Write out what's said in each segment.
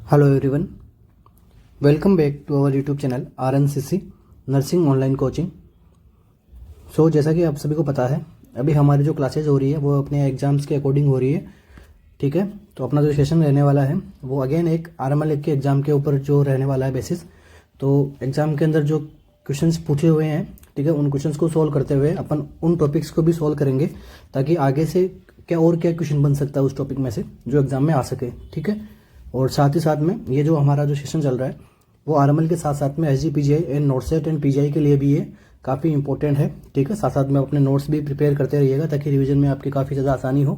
Hello everyone, welcome back to our YouTube channel RNCC nursing online coaching. जैसा कि आप सभी को पता है, अभी हमारी जो क्लासेज हो रही है वो अपने एग्ज़ाम्स के अकॉर्डिंग हो रही है। ठीक है, तो अपना जो सेशन रहने वाला है वो अगेन एक RML के एग्ज़ाम के ऊपर जो रहने वाला है बेसिस। तो एग्ज़ाम के अंदर जो क्वेश्चंस पूछे हुए हैं, ठीक है, उन क्वेश्चंस को सॉल्व करते हुए अपन उन टॉपिक्स को भी सॉल्व करेंगे ताकि आगे से क्या क्वेश्चन बन सकता है उस टॉपिक में से जो एग्ज़ाम में आ सके। ठीक है, और साथ ही साथ में ये जो हमारा जो सेशन चल रहा है वो RML के साथ साथ में SGPGI एंड नोटसेट एंड PGI के लिए भी ये काफ़ी इंपॉर्टेंट है। ठीक है, साथ साथ में अपने नोट्स भी प्रिपेयर करते रहिएगा ताकि रिवीजन में आपकी काफ़ी ज़्यादा आसानी हो।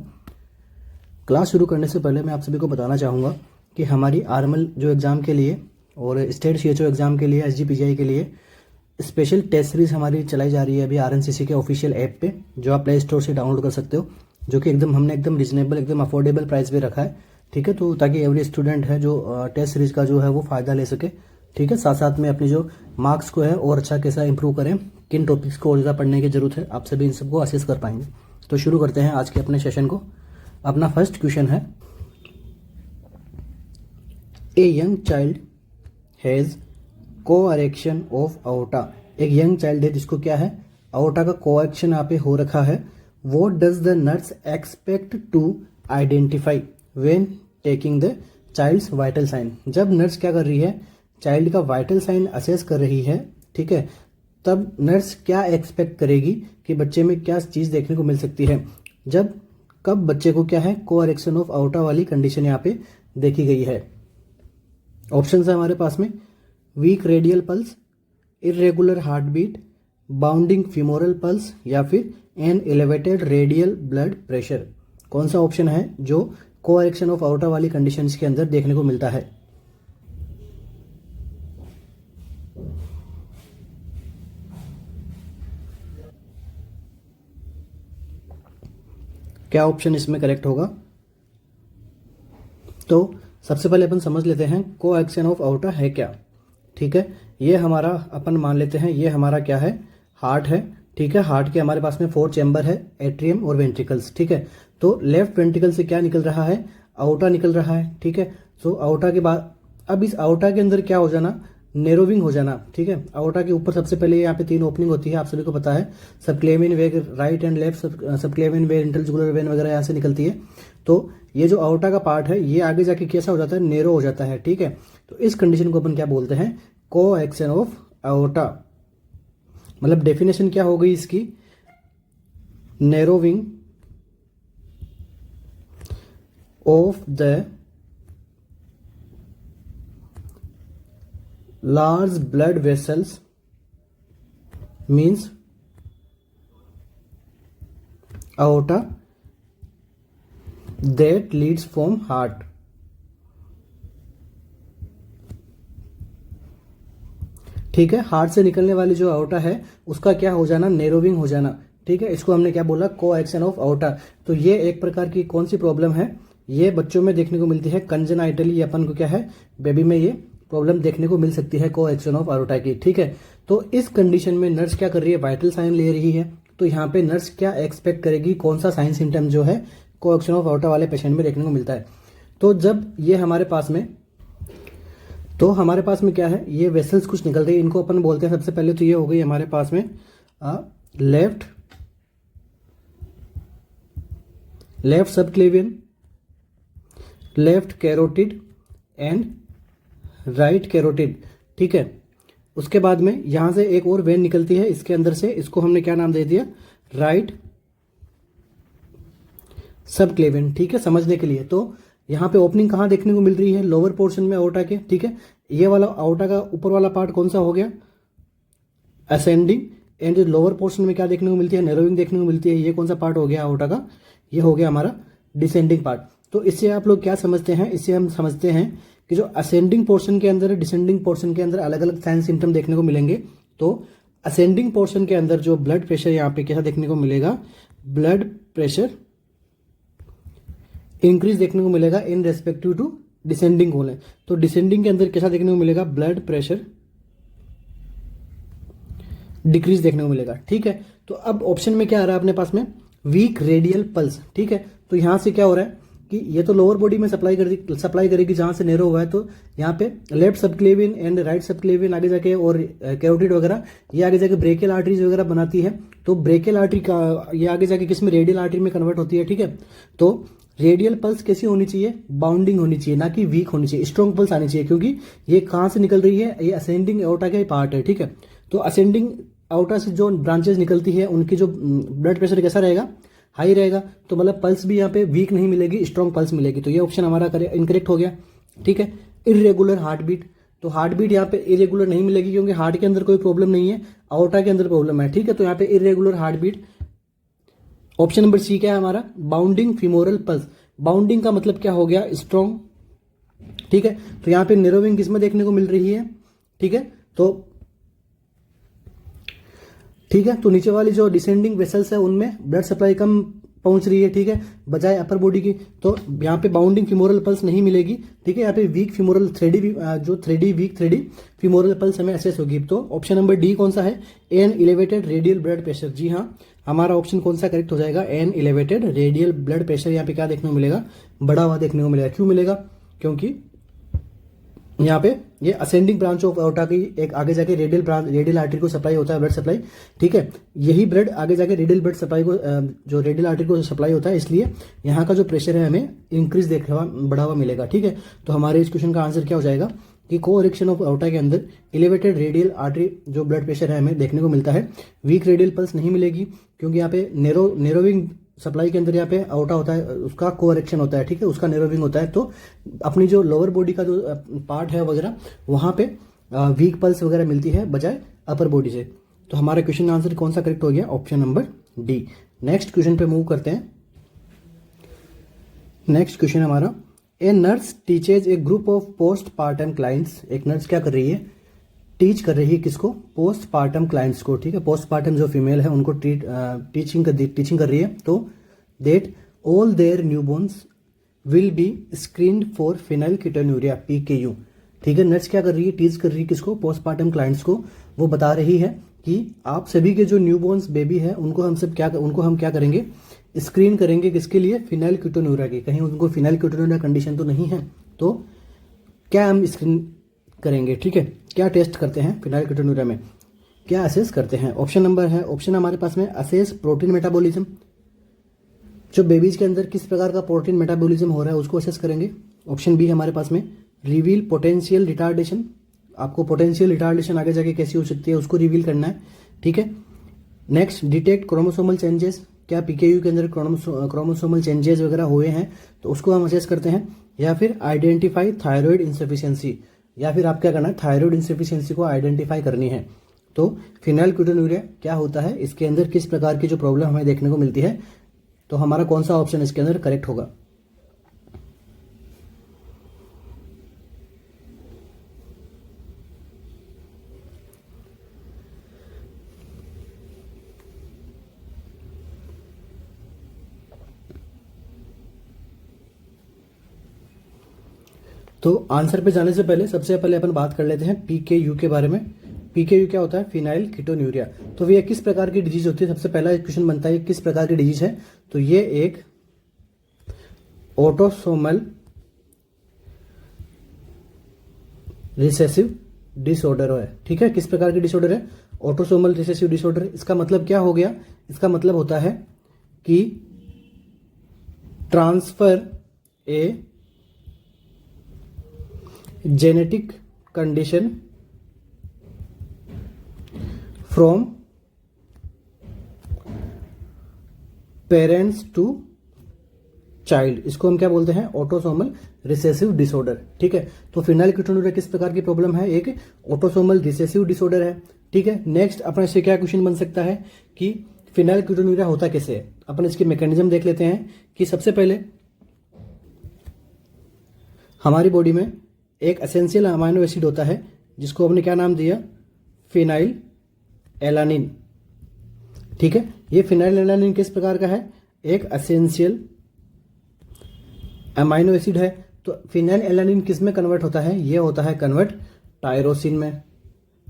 क्लास शुरू करने से पहले मैं आप सभी को बताना चाहूँगा कि हमारी RML जो एग्ज़ाम के लिए और स्टेट CHO एग्ज़ाम के लिए SGPGI के लिए स्पेशल टेस्ट सीरीज़ हमारी चलाई जा रही है अभी RNCC के ऑफिशियल ऐप पे, जो आप प्ले स्टोर से डाउनलोड कर सकते हो, जो कि हमने एकदम रिजनेबल, एकदम अफोर्डेबल प्राइस पे रखा है। ठीक है, तो ताकि एवरी स्टूडेंट है जो टेस्ट सीरीज का जो है वो फ़ायदा ले सके। ठीक है, साथ साथ में अपने जो मार्क्स को है और अच्छा कैसा इंप्रूव करें, किन टॉपिक्स को और ज़्यादा पढ़ने की ज़रूरत है, आप सभी इन सबको असेस कर पाएंगे। तो शुरू करते हैं आज के अपने सेशन को। अपना फर्स्ट क्वेश्चन है, a young child has coarctation of aorta। एक यंग चाइल्ड है जिसको क्या है, aorta का कोएक्शन यहाँ पे हो रखा है। What does the nurse expect to identify when taking the child's vital sign. जब नर्स क्या कर रही है, चाइल्ड का वाइटल साइन असेस कर रही है, ठीक है, तब नर्स क्या एक्सपेक्ट करेगी कि बच्चे में क्या चीज़ देखने को मिल सकती है। कब बच्चे को क्या है, कोएरेक्शन ऑफ aorta वाली कंडीशन यहाँ पे देखी गई है। ऑप्शन है हमारे पास में, weak radial pulse, irregular heart beat, bounding femoral pulse, या फिर an elevated radial blood pressure. कौन सा ऑप्शन है जो कोएरेक्शन ऑफ aorta वाली कंडीशंस के अंदर देखने को मिलता है? क्या ऑप्शन इसमें करेक्ट होगा? तो सबसे पहले अपन समझ लेते हैं कोएक्शन ऑफ aorta है क्या। ठीक है, ये हमारा अपन मान लेते हैं ये हमारा क्या है, हार्ट है। ठीक है, हार्ट के हमारे पास में 4 चैम्बर है, एट्रियम और वेंट्रिकल्स। ठीक है, तो लेफ्ट वेंट्रिकल से क्या निकल रहा है, aorta निकल रहा है। ठीक है, सो aorta के बाद अब इस aorta के अंदर क्या हो जाना, नेरोविंग हो जाना। ठीक है, aorta के ऊपर सबसे पहले यहाँ पे 3 ओपनिंग होती है, आप सभी को पता है, subclavian vein right and left, subclavian vein, interjugular vein वगैरह यहाँ से निकलती है। तो ये जो aorta का पार्ट है ये आगे जाके कैसा हो जाता है, नेरो हो जाता है। ठीक है, तो इस कंडीशन को अपन क्या बोलते हैं, कोएक्शन ऑफ aorta। मतलब डेफिनेशन क्या हो गई इसकी, narrowing of the large blood vessels means aorta that leads from heart। ठीक है, हार्ट से निकलने वाली जो aorta है उसका क्या हो जाना, नेरोविंग हो जाना। ठीक है, इसको हमने क्या बोला, कोएक्शन ऑफ aorta। तो ये एक प्रकार की कौन सी प्रॉब्लम है, ये बच्चों में देखने को मिलती है कंजेनाइटली, अपन को क्या है, बेबी में ये प्रॉब्लम देखने को मिल सकती है कोएक्शन ऑफ aorta की। ठीक है, तो इस कंडीशन में नर्स क्या कर रही है, वाइटल साइन ले रही है। तो यहाँ पे नर्स क्या एक्सपेक्ट करेगी, कौन सा साइन सिम्टम जो है कोएक्शन ऑफ aorta वाले पेशेंट में देखने को मिलता है। तो जब ये हमारे पास में क्या है, ये वेसल्स कुछ निकलते हैं, इनको अपन बोलते हैं सबसे पहले तो ये हो गई हमारे पास में left subclavian, left carotid and right carotid. ठीक है, उसके बाद में यहां से एक और वेन निकलती है इसके अंदर से, इसको हमने क्या नाम दे दिया, राइट सबक्लेवियन। ठीक है, समझने के लिए तो यहाँ पे ओपनिंग कहाँ देखने को मिल रही है, लोअर पोर्शन में aorta के। ठीक है, ये वाला aorta का ऊपर वाला पार्ट कौन सा हो गया, असेंडिंग, एंड जो लोअर पोर्शन में क्या देखने को मिलती है, नैरोविंग देखने को मिलती है। ये कौन सा पार्ट हो गया aorta का, ये हो गया हमारा डिसेंडिंग पार्ट। तो इससे आप लोग क्या समझते हैं, इससे हम समझते हैं कि जो असेंडिंग पोर्शन के अंदर, डिसेंडिंग पोर्शन के अंदर अलग अलग साइन सिम्टम देखने को मिलेंगे। तो असेंडिंग पोर्शन के अंदर जो ब्लड प्रेशर यहाँ पे कैसा देखने को मिलेगा, ब्लड प्रेशर इंक्रीज देखने को मिलेगा इन रेस्पेक्टिव टू डिसेंडिंग होल है। तो डिसेंडिंग के अंदर कैसा देखने को मिलेगा, ब्लड प्रेशर डिक्रीज देखने को मिलेगा। ठीक है, तो अब ऑप्शन में क्या आ रहा है अपने पास में, वीक रेडियल पल्स। ठीक है, तो यहां से क्या हो रहा है, कि ये तो लोअर बॉडी में सप्लाई करेगी जहां से नेरो हुआ है, तो यहाँ पे left subclavian and right subclavian आगे जाके और कैरोटिड वगैरह ये आगे जाके ब्रेकियल आर्टरीज वगैरह बनाती है। तो ब्रेकियल आर्टरी का ये आगे जाके किस में, रेडियल आर्टरी में कन्वर्ट होती है। ठीक है, तो रेडियल पल्स कैसी होनी चाहिए, बाउंडिंग होनी चाहिए, ना कि वीक होनी चाहिए, स्ट्रॉन्ग पल्स आनी चाहिए, क्योंकि ये कहाँ से निकल रही है, ये असेंडिंग एओर्टा का पार्ट है। ठीक है, तो असेंडिंग एओर्टा से जो ब्रांचेस निकलती है उनकी जो ब्लड प्रेशर कैसा रहेगा, हाई रहेगा। तो मतलब पल्स भी यहाँ पे वीक नहीं मिलेगी, स्ट्रॉन्ग पल्स मिलेगी। तो ये ऑप्शन हमारा इनकरेक्ट हो गया। ठीक है, इरेगुलर हार्ट बीट, तो हार्ट बीट यहाँ पे इरेगुलर नहीं मिलेगी क्योंकि हार्ट के अंदर कोई प्रॉब्लम नहीं है, एओर्टा के अंदर प्रॉब्लम है। ठीक है, तो यहाँ पे irregular heart beat. Option number C क्या है हमारा, बाउंडिंग फीमोरल पल्स। बाउंडिंग का मतलब क्या हो गया, स्ट्रॉन्ग। ठीक है, तो यहाँ पे नेरोविंग किसमें देखने को मिल रही है। ठीक है, तो नीचे वाली जो डिसेंडिंग वेसल्स है उनमें ब्लड सप्लाई कम पहुंच रही है। ठीक है, बजाय अपर बॉडी की, तो यहाँ पे बाउंडिंग फीमोरल पल्स नहीं मिलेगी। ठीक है, यहाँ पे weak femoral weak thready femoral pulse हमें असेस होगी। तो ऑप्शन नंबर डी कौन सा है, an elevated radial blood pressure. जी हाँ, हमारा ऑप्शन कौन सा करेक्ट हो जाएगा, an elevated radial blood pressure. यहाँ पे क्या देखने को मिलेगा, बढ़ा हुआ देखने को मिलेगा। क्यों मिलेगा, क्योंकि यहाँ पे ये असेंडिंग ब्रांच ऑफ एओर्टा की एक आगे जाके रेडियल आर्टरी को सप्लाई होता है ब्लड सप्लाई। ठीक है, यही ब्लड आगे जाके रेडियल ब्लड सप्लाई को जो रेडियल आर्टरी को सप्लाई होता है, इसलिए यहाँ का जो प्रेशर है हमें इंक्रीज बढ़ा हुआ मिलेगा। ठीक है, तो हमारे इस क्वेश्चन का आंसर क्या हो जाएगा कि कोएरेक्शन ऑफ एओर्टा के अंदर एलिवेटेड रेडियल आर्टरी जो ब्लड प्रेशर है हमें देखने को मिलता है। वीक रेडियल पल्स नहीं मिलेगी क्योंकि यहाँ पे नेरोविंग सप्लाई के अंदर यहाँ पे एओर्टा होता है, उसका कोएरेक्शन होता है। ठीक है, उसका नेरोविंग होता है। तो अपनी जो लोअर बॉडी का जो पार्ट है वगैरह वहां पे वीक पल्स वगैरह मिलती है बजाय अपर बॉडी से। तो हमारा क्वेश्चन आंसर कौन सा करेक्ट हो गया, option number D. Next question पे मूव करते हैं। नेक्स्ट क्वेश्चन हमारा, a nurse teaches A group of post partum clients. एक नर्स क्या कर रही है, टीच कर रही है किसको, पोस्ट पार्टम क्लाइंट्स को। ठीक है, पोस्ट पार्टम जो फीमेल है उनको टीचिंग कर रही है। तो that all their newborns will be screened for phenylketonuria PKU। ठीक है, नर्स क्या कर रही है, टीच कर रही है किसको, पोस्ट पार्टम क्लाइंट्स को। वो बता रही है कि आप सभी के जो न्यूबॉर्न्स बेबी है उनको हम क्या करेंगे, स्क्रीन करेंगे किसके लिए, फेनिलकेटोन्यूरिया की। कहीं उनको फेनिलकेटोन्यूरिया कंडीशन तो नहीं है, तो क्या हम स्क्रीन करेंगे। ठीक है, क्या टेस्ट करते हैं फेनिलकेटोन्यूरिया में, क्या असेस करते हैं। ऑप्शन नंबर है, ऑप्शन हमारे पास में असेस प्रोटीन मेटाबॉलिज्म, जो बेबीज के अंदर किस प्रकार का प्रोटीन मेटाबॉलिज्म हो रहा है उसको असेस करेंगे। ऑप्शन बी हमारे पास में रिवील पोटेंशियल रिटार्डेशन, आपको पोटेंशियल रिटार्डेशन आगे जाके कैसी हो सकती है उसको रिवील करना है। ठीक है, नेक्स्ट डिटेक्ट क्रोमोसोमल चेंजेस, क्या PKU के अंदर क्रोमोसोमल चेंजेस वगैरह हुए हैं तो उसको हम असेस करते हैं। या फिर आइडेंटिफाई थायराइड इंसफिशियंसी, या फिर आप क्या करना है, थायराइड इंसफिशियंसी को आइडेंटिफाई करनी है। तो फेनिलकेटोन्यूरिया क्या होता है, इसके अंदर किस प्रकार की जो प्रॉब्लम हमें देखने को मिलती है, तो हमारा कौन सा ऑप्शन इसके अंदर करेक्ट होगा। तो आंसर पे जाने से पहले सबसे पहले अपन बात कर लेते हैं PKU के बारे में। PKU क्या होता है, फेनिलकेटोन्यूरिया। तो ये किस प्रकार की डिजीज होती है, सबसे पहला क्वेश्चन बनता है किस प्रकार की डिजीज है। तो ये एक ऑटोसोमल रिसेसिव डिसऑर्डर है। ठीक है, किस प्रकार की डिसऑर्डर है, ऑटोसोमल रिसेसिव डिसऑर्डर। इसका मतलब क्या हो गया, इसका मतलब होता है कि transfer a genetic condition from parents to child, इसको हम क्या बोलते हैं, ऑटोसोमल रिसेसिव डिसऑर्डर। ठीक है, तो फेनिलकेटोन्यूरिया किस प्रकार की प्रॉब्लम है, एक ऑटोसोमल रिसेसिव डिसऑर्डर है। ठीक है, नेक्स्ट अपना इससे क्या क्वेश्चन बन सकता है कि फेनिलकेटोन्यूरिया होता कैसे है। अपन इसकी मैकेनिज्म देख लेते हैं कि सबसे पहले हमारी बॉडी में एक एसेंशियल अमाइनो एसिड होता है जिसको हमने क्या नाम दिया, फिनाइल एलानिन। ठीक है, ये फिनाइल एलानिन किस प्रकार का है, एक एसेंशियल अमाइनो एसिड है। तो फिनाइल एलानिन किस में कन्वर्ट होता है, ये होता है कन्वर्ट टायरोसिन में।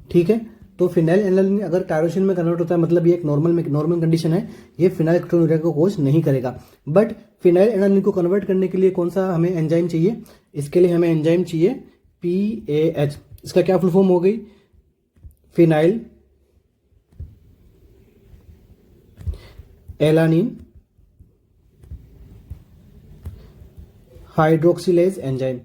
ठीक है, तो फिनाइल एलानिन अगर टायरोसिन में कन्वर्ट होता है मतलब ये एक नॉर्मल कंडीशन है, ये फेनिलकेटोन्यूरिया को कोज नहीं करेगा। बट फिनाइल एनालिन को कन्वर्ट करने के लिए कौन सा हमें एंजाइम चाहिए? इसके लिए हमें एंजाइम चाहिए PAH। इसका क्या फुल फॉर्म हो गई? Phenyl alanine hydroxylase enzyme.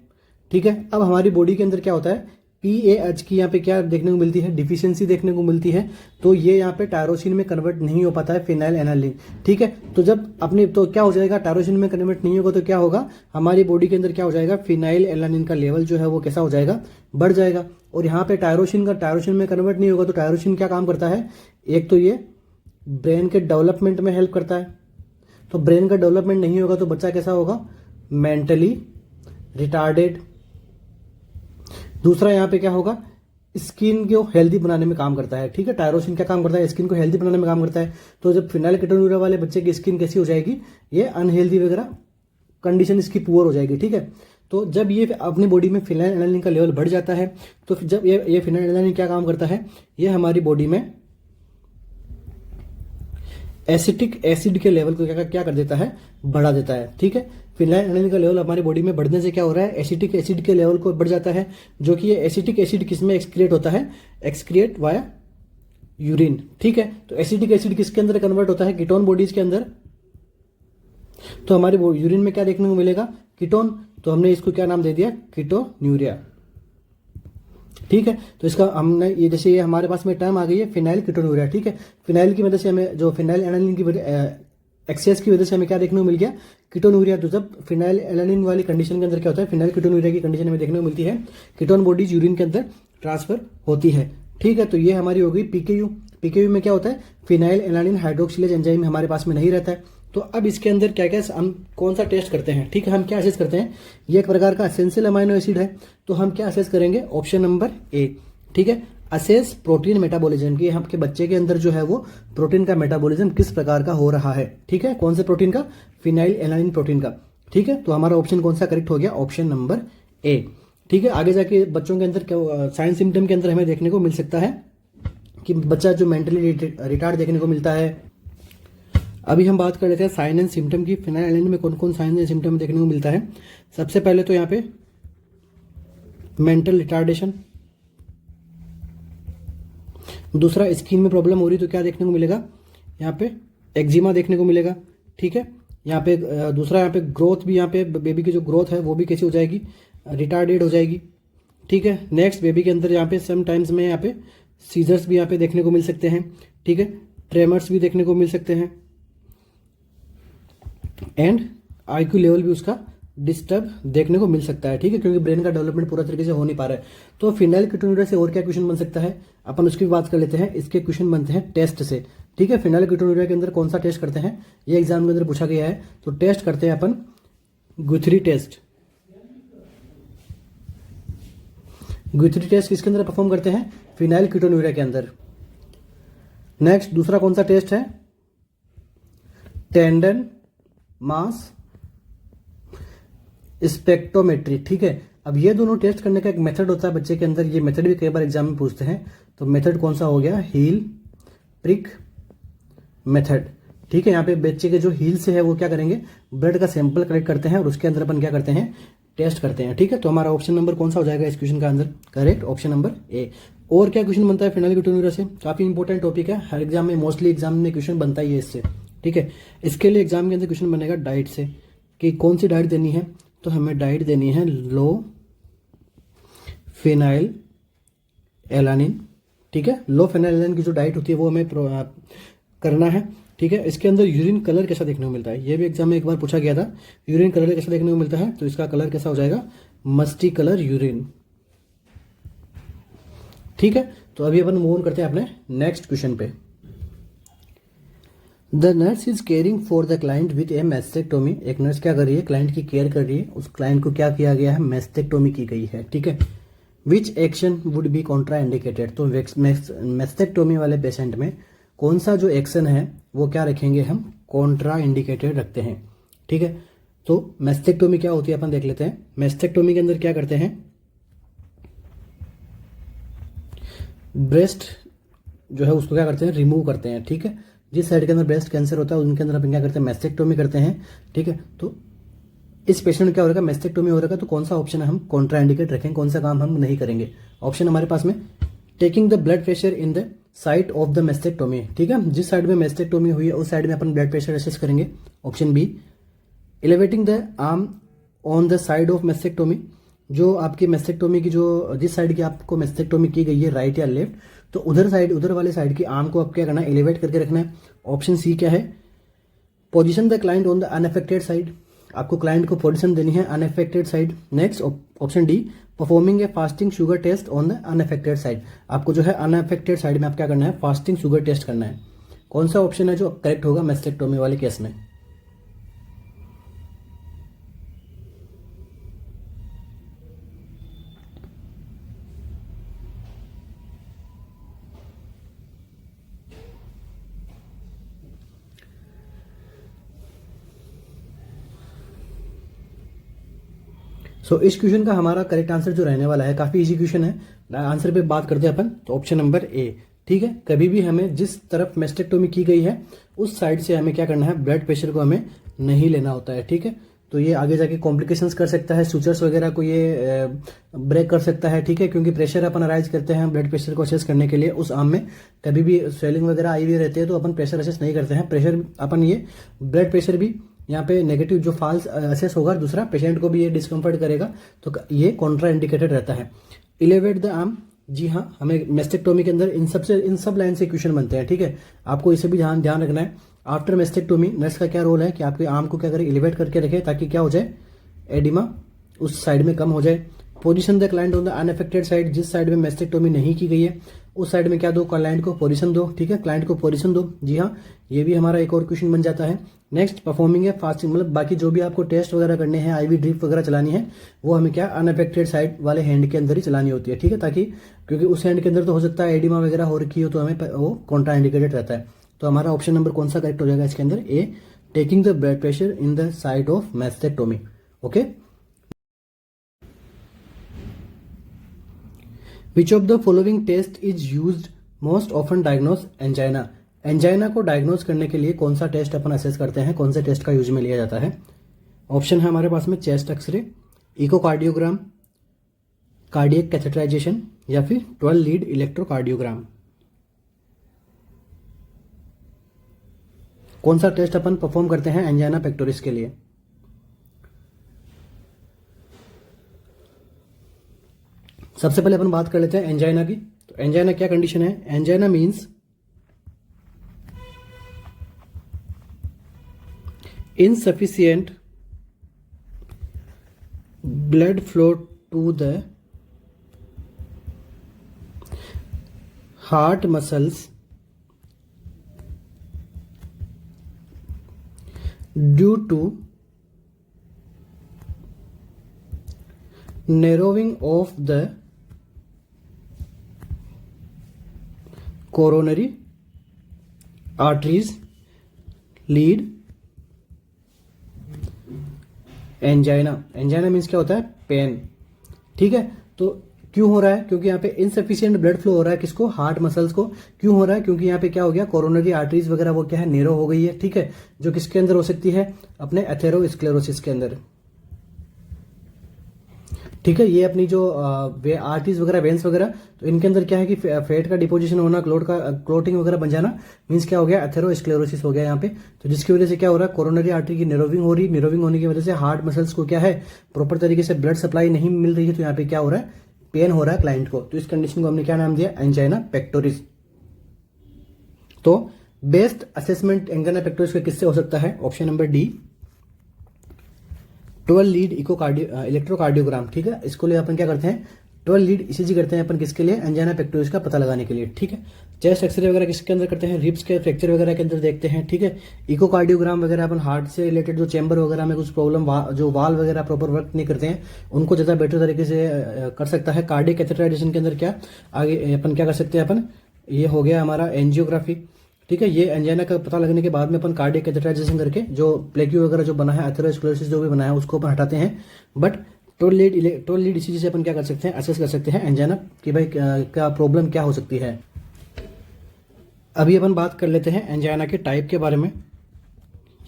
ठीक है, अब हमारी बॉडी के अंदर क्या होता है? PAH की यहाँ पे क्या देखने को मिलती है? डिफिशियंसी देखने को मिलती है। तो ये यहाँ पे टायरोसिन में कन्वर्ट नहीं हो पाता है फिनाइल एनालिन। ठीक है, तो जब अपने तो क्या हो जाएगा? टायरोसिन में कन्वर्ट नहीं होगा तो क्या होगा? हमारी बॉडी के अंदर क्या हो जाएगा? फिनाइल एलानिन का लेवल जो है वो कैसा हो जाएगा? बढ़ जाएगा। और यहाँ पे टायरोसिन में कन्वर्ट नहीं होगा तो टायरोसिन क्या काम करता है? एक तो ये ब्रेन के डेवलपमेंट में हेल्प करता है। तो ब्रेन का डेवलपमेंट नहीं होगा तो बच्चा कैसा होगा? Mentally retarded. दूसरा यहाँ पे क्या होगा? स्किन को हेल्दी बनाने में काम करता है। ठीक है, टायरोसिन क्या काम करता है? स्किन को हेल्दी बनाने में काम करता है। तो जब फिनाइलकेटोन्यूरिया वाले बच्चे की स्किन कैसी हो जाएगी? ये अनहेल्दी वगैरह कंडीशन इसकी पुअर हो जाएगी। ठीक है, तो जब ये अपनी बॉडी में फिनाइल एनालिन का लेवल बढ़ जाता है तो जब ये फिनाइल एनालिन क्या काम करता है? ये हमारी बॉडी में एसिटिक एसिड के लेवल को क्या कर देता है? बढ़ा देता है। ठीक है, फिनाइल एनालिन का लेवल हमारी बॉडी में बढ़ने से क्या हो रहा है? एसिटिक एसिड के लेवल को बढ़ जाता है, जो कि ये एसिटिक एसिड किस में एक्सक्रिएट होता है? Excrete via urine. ठीक है, तो एसिटिक एसिड किसके अंदर कन्वर्ट होता है? कीटोन बॉडीज के अंदर। तो हमारे यूरिन में क्या देखने को मिलेगा? कीटोन। तो हमने इसको क्या नाम दे दिया? कीटोन्यूरिया। ठीक है, तो इसका हमने ये जैसे ये हमारे पास में टर्म आ गई है फिनाइल कीटोन्यूरिया। ठीक है, फिनाइल की वजह से हमें जो फिनाइल एनालिन की एक्सेस की वजह से हमें क्या देखने को मिल गया? कीटोन्यूरिया। तो जब फिनाइल एलानिन वाली कंडीशन के अंदर क्या होता है? फिनाइल कीटोन्यूरिया की कंडीशन हमें देखने को मिलती है, कीटोन बॉडीज यूरिन के अंदर ट्रांसफर होती है। ठीक है, तो ये हमारी हो गई PKU। PKU में क्या होता है? फिनाइल एलानिन हाइड्रोक्सिलेज एंजाइम हमारे पास में नहीं रहता है। तो अब इसके अंदर क्या क्या हम कौन सा टेस्ट करते हैं? ठीक है, हम क्या असेस करते हैं? ये एक प्रकार का एसेंशियल अमाइनो एसिड है, तो हम क्या असेस करेंगे? Option number A। ठीक है, असेस प्रोटीन मेटाबॉलिज्म की। आपके बच्चे के अंदर जो है वो प्रोटीन का मेटाबॉलिज्म किस प्रकार का हो रहा है। ठीक है, कौन से प्रोटीन का? फिनाइल एलानिन प्रोटीन का। ठीक है, तो हमारा ऑप्शन कौन सा करेक्ट हो गया? Option number A। ठीक है, आगे जाके बच्चों के अंदर क्या साइन सिम्टम के अंदर हमें देखने को मिल सकता है कि बच्चा जो मेंटली रिटार्ड देखने को मिलता है। अभी हम बात कर लेते हैं साइन एंड सिम्टम की। फिनाइल एलानिन में कौन कौन साइन एंड सिम्टम देखने को मिलता है? सबसे पहले तो यहाँ पे मेंटल रिटार्डेशन। दूसरा, स्किन में प्रॉब्लम हो रही तो क्या देखने को मिलेगा? यहाँ पे एक्जिमा देखने को मिलेगा। ठीक है, यहाँ पे दूसरा, यहाँ पे ग्रोथ भी, यहाँ पे बेबी की जो ग्रोथ है वो भी कैसी हो जाएगी? रिटार्डेड हो जाएगी। ठीक है, नेक्स्ट, बेबी के अंदर यहाँ पे समटाइम्स में यहाँ पे सीजर्स भी यहाँ पे देखने को मिल सकते हैं। ठीक है, ट्रेमर्स भी देखने को मिल सकते हैं एंड IQ लेवल भी उसका डिस्टर्ब देखने को मिल सकता है। ठीक है, क्योंकि ब्रेन का डेवलपमेंट पूरा तरीके से हो नहीं पा रहा है। तो फिनाइल कीटोन्यूरिया से और क्या क्वेश्चन बन सकता है? अपन उसकी भी बात कर लेते हैं। इसके क्वेश्चन बनते हैं टेस्ट से। ठीक है, फिनाइल कीटोन्यूरिया के अंदर कौन सा टेस्ट करते हैं? ये एग्जाम के अंदर पूछा गया है। तो टेस्ट करते हैं अपन गुथरी टेस्ट। गुथरी टेस्ट किसके अंदर परफॉर्म करते हैं? फिनाइल कीटोन्यूरिया के अंदर। नेक्स्ट, दूसरा कौन सा टेस्ट है? Tendon mass spectrometry. ठीक है, अब ये दोनों टेस्ट करने का एक मेथड होता है बच्चे के अंदर। ये मेथड भी कई बार एग्जाम में पूछते हैं। तो मेथड कौन सा हो गया? Heel prick method. ठीक है, यहाँ पे बच्चे के जो हील से है वो क्या करेंगे? ब्लड का सैंपल कलेक्ट करते हैं और उसके अंदर अपन क्या करते हैं? टेस्ट करते हैं। ठीक है, तो हमारा ऑप्शन नंबर कौन सा हो जाएगा इस क्वेश्चन का answer? Correct, option number A। और क्या क्वेश्चन बनता है फिनाइल कीटोन्यूरिया से? काफी इंपॉर्टेंट टॉपिक है, हर एग्जाम में मोस्टली एग्जाम में क्वेश्चन बनता ही है इससे। ठीक है, इसके लिए एग्जाम के अंदर क्वेश्चन बनेगा डाइट से, कि कौन सी डाइट देनी है? तो हमें डाइट देनी है लो फिनाइल एलानिन। ठीक है, लो फिनाइल एलानिन की जो डाइट होती है वो हमें करना है। ठीक है, इसके अंदर यूरिन कलर कैसा देखने को मिलता है? ये भी एग्जाम में एक बार पूछा गया था, यूरिन कलर कैसा देखने को मिलता है? तो इसका कलर कैसा हो जाएगा? Musty colour urine. ठीक है, तो अभी अपन मूव ऑन करते हैं अपने नेक्स्ट क्वेश्चन पे। The nurse is caring for the client with A mastectomy. एक नर्स क्या कर रही है? क्लाइंट की केयर कर रही है। उस क्लाइंट को क्या किया गया है? मैस्टेक्टोमी की गई है। ठीक है, विच action would be Contra indicated. तो मैस्टेक्टोमी वाले पेशेंट में कौन सा जो एक्शन है वो क्या रखेंगे हम? कॉन्ट्रा इंडिकेटेड रखते हैं। ठीक है, तो मैस्टेक्टोमी क्या होती है अपन देख लेते हैं। मैस्टेक्टोमी के अंदर क्या करते हैं? ब्रेस्ट जो है उसको क्या करते हैं? रिमूव करते हैं। ठीक है, जिस साइड के अंदर ब्रेस्ट कैंसर होता है उनके अंदर अपन क्या करते हैं, मैस्टेक्टोमी करते हैं। ठीक है, तो इस पेशेंट में क्या हो रहा है, मैस्टेक्टोमी हो रहा है, तो कौन सा ऑप्शन है हम कॉन्ट्रा इंडिकेट रखेंगे, कौन सा काम हम नहीं करेंगे। ऑप्शन हमारे पास में taking the blood pressure in the site of the mastectomy. ठीक है, जिस साइड में मैस्टेक्टोमी हुई है उस साइड में अपन ब्लड प्रेशर असेस करेंगे। Option B elevating the arm on the side of mastectomy, जो आपकी मैस्टेक्टोमी की जो जिस साइड की आपको मैस्टेक्टोमी की गई है, राइट या लेफ्ट, तो उधर वाले साइड की आर्म को आप क्या करना है, एलिवेट करके रखना है। ऑप्शन सी क्या है, position the client on the unaffected side, आपको क्लाइंट को पोजीशन देनी है unaffected side. Next option D performing a fasting sugar test on the unaffected side, आपको जो है अनअफेक्टेड साइड में आप क्या करना है, फास्टिंग शुगर टेस्ट करना है। कौन सा ऑप्शन है जो करेक्ट होगा मैस्टेक्टोमी वाले केस में। इस क्वेश्चन का हमारा करेक्ट आंसर जो रहने वाला है, काफी इजी क्वेश्चन है, आंसर पे बात करते हैं अपन, तो ऑप्शन नंबर ए। ठीक है, कभी भी हमें जिस तरफ मैस्टेक्टोमी की गई है उस साइड से हमें क्या करना है, ब्लड प्रेशर को हमें नहीं लेना होता है। ठीक है, तो ये आगे जाके कॉम्प्लिकेशंस कर सकता है, सुचर्स वगैरह को ये ब्रेक कर सकता है। ठीक है, क्योंकि प्रेशर अपन अराइज करते हैं ब्लड प्रेशर को असेस करने के लिए, उस आर्म में कभी भी स्वेलिंग वगैरह आई हुई रहती है तो अपन प्रेशर असेस नहीं करते हैं। प्रेशर अपन ये ब्लड प्रेशर भी यहाँ पे नेगेटिव जो फॉल्स असेस होगा, दूसरा पेशेंट को भी ये डिस्कम्फर्ट करेगा, तो ये कॉन्ट्रा इंडिकेटेड रहता है। इलेवेट द आर्म, जी हाँ, हमें मैस्टेक्टोमी के अंदर इन सब लाइन से क्वेश्चन बनते हैं। ठीक है, आपको इसे भी ध्यान रखना है। आफ्टर मैस्टेक्टोमी नर्स का क्या रोल है कि आपके आर्म को क्या करे, एलिवेट करके रखे, ताकि क्या हो जाए, एडिमा उस साइड में कम हो जाए। Position the client on the unaffected side, जिस साइड में मैस्टेक्टोमी नहीं की गई है उस साइड में क्या दो, क्लाइंट को पोजीशन दो। ठीक है, क्लाइंट को पोजीशन दो, जी हाँ, ये भी हमारा एक और क्वेश्चन बन जाता है। नेक्स्ट परफॉर्मिंग है फास्टिंग, मतलब बाकी जो भी आपको टेस्ट वगैरह करने हैं, आईवी ड्रिप वगैरह चलानी है, वो हमें क्या अनअफेक्टेड साइड वाले हैंड के अंदर ही चलानी होती है। ठीक है, ताकि क्योंकि उस हैंड के अंदर तो हो सकता है एडिमा वगैरह हो रखी हो, तो हमें वो कॉन्ट्रा इंडिकेटेड रहता है। तो हमारा ऑप्शन नंबर कौन सा करेक्ट हो जाएगा इसके अंदर, A, taking the blood pressure in the side of mastectomy. Okay, which of the following test is used most often diagnose angina, angina को डायग्नोज करने के लिए कौन सा टेस्ट अपन असेस करते हैं, कौन से टेस्ट का यूज में लिया जाता है। ऑप्शन है हमारे पास में chest x ray, echocardiogram, cardiac catheterisation, या फिर 12 लीड इलेक्ट्रोकार्डियोग्राम। कौन सा टेस्ट अपन परफॉर्म करते हैं एंजाइना पेक्टोरिस के लिए। सबसे पहले अपन बात कर लेते हैं एंजाइना की। तो एंजाइना क्या कंडीशन है, angina means insufficient blood flow to the heart muscles due to narrowing of the coronary arteries lead angina. Angina means क्या होता है, पेन। ठीक है, तो क्यों हो रहा है, क्योंकि यहाँ पे इनसफिशिएंट ब्लड फ्लो हो रहा है, किसको, हार्ट मसल्स को। क्यों हो रहा है, क्योंकि यहाँ पे क्या हो गया, कोरोनरी आर्टरीज वगैरह वो क्या है, नेरो हो गई है। ठीक है, जो किसके अंदर हो सकती है, अपने एथेरोस्क्लेरोसिस के अंदर। ठीक है, ये अपनी जो आर्टरीज वगैरह, वेन्स वगैरह, तो इनके अंदर क्या है कि फैट का डिपोजिशन होना, क्लोटिंग वगैरह बन जाना, मीन्स क्या हो गया, एथेरोस्क्लेरोसिस हो गया यहाँ पे। तो जिसकी वजह से क्या हो रहा है, कोरोनरी आर्टरी की नेरोविंग हो रही, नेरोविंग होने की वजह से हार्ट मसल्स को क्या है, प्रॉपर तरीके से ब्लड सप्लाई नहीं मिल रही है, तो यहाँ पे क्या हो रहा है, पेन हो रहा है क्लाइंट को। तो इस कंडीशन को हमने क्या नाम दिया, एंजाइना पेक्टोरिस। तो बेस्ट असेसमेंट एंजाइना पेक्टोरिस का किससे हो सकता है, option number D, 12 lead electrocardiogram. ठीक है, इसको लिए अपन क्या करते हैं, 12 लीड ईसीजी करते हैं अपन, किसके लिए, एंजाइना पेक्टोरिस का पता लगाने के लिए। ठीक है, चेस्ट एक्सरे वगैरह किसके अंदर करते हैं, रिब्स के फ्रैक्चर वगैरह के अंदर देखते हैं। ठीक है, इकोकार्डियोग्राम वगैरह अपन हार्ट से रिलेटेड जो चैम्बर वगैरह में कुछ प्रॉब्लम, जो वाल वगैरह प्रॉपर वर्क नहीं करते हैं, उनको ज़्यादा बेटर तरीके से कर सकता है। कार्डियक कैथेटराइजेशन के अंदर क्या आगे अपन क्या कर सकते हैं, अपन ये हो गया हमारा एंजियोग्राफी। ठीक है, ये एंजाइना का पता लगने के बाद में अपन कार्डियक कैथेटराइजेशन करके जो प्लेक्यू वगैरह जो बना है, एथेरोस्क्लेरोसिस जो भी बना है, उसको अपन हटाते हैं। बट 12 लीड ईसीजी से अपन क्या कर सकते हैं, असेस कर सकते हैं एंजाइना कि भाई क्या प्रॉब्लम क्या हो सकती है। अभी अपन बात कर लेते हैं एंजाइना के टाइप के बारे में।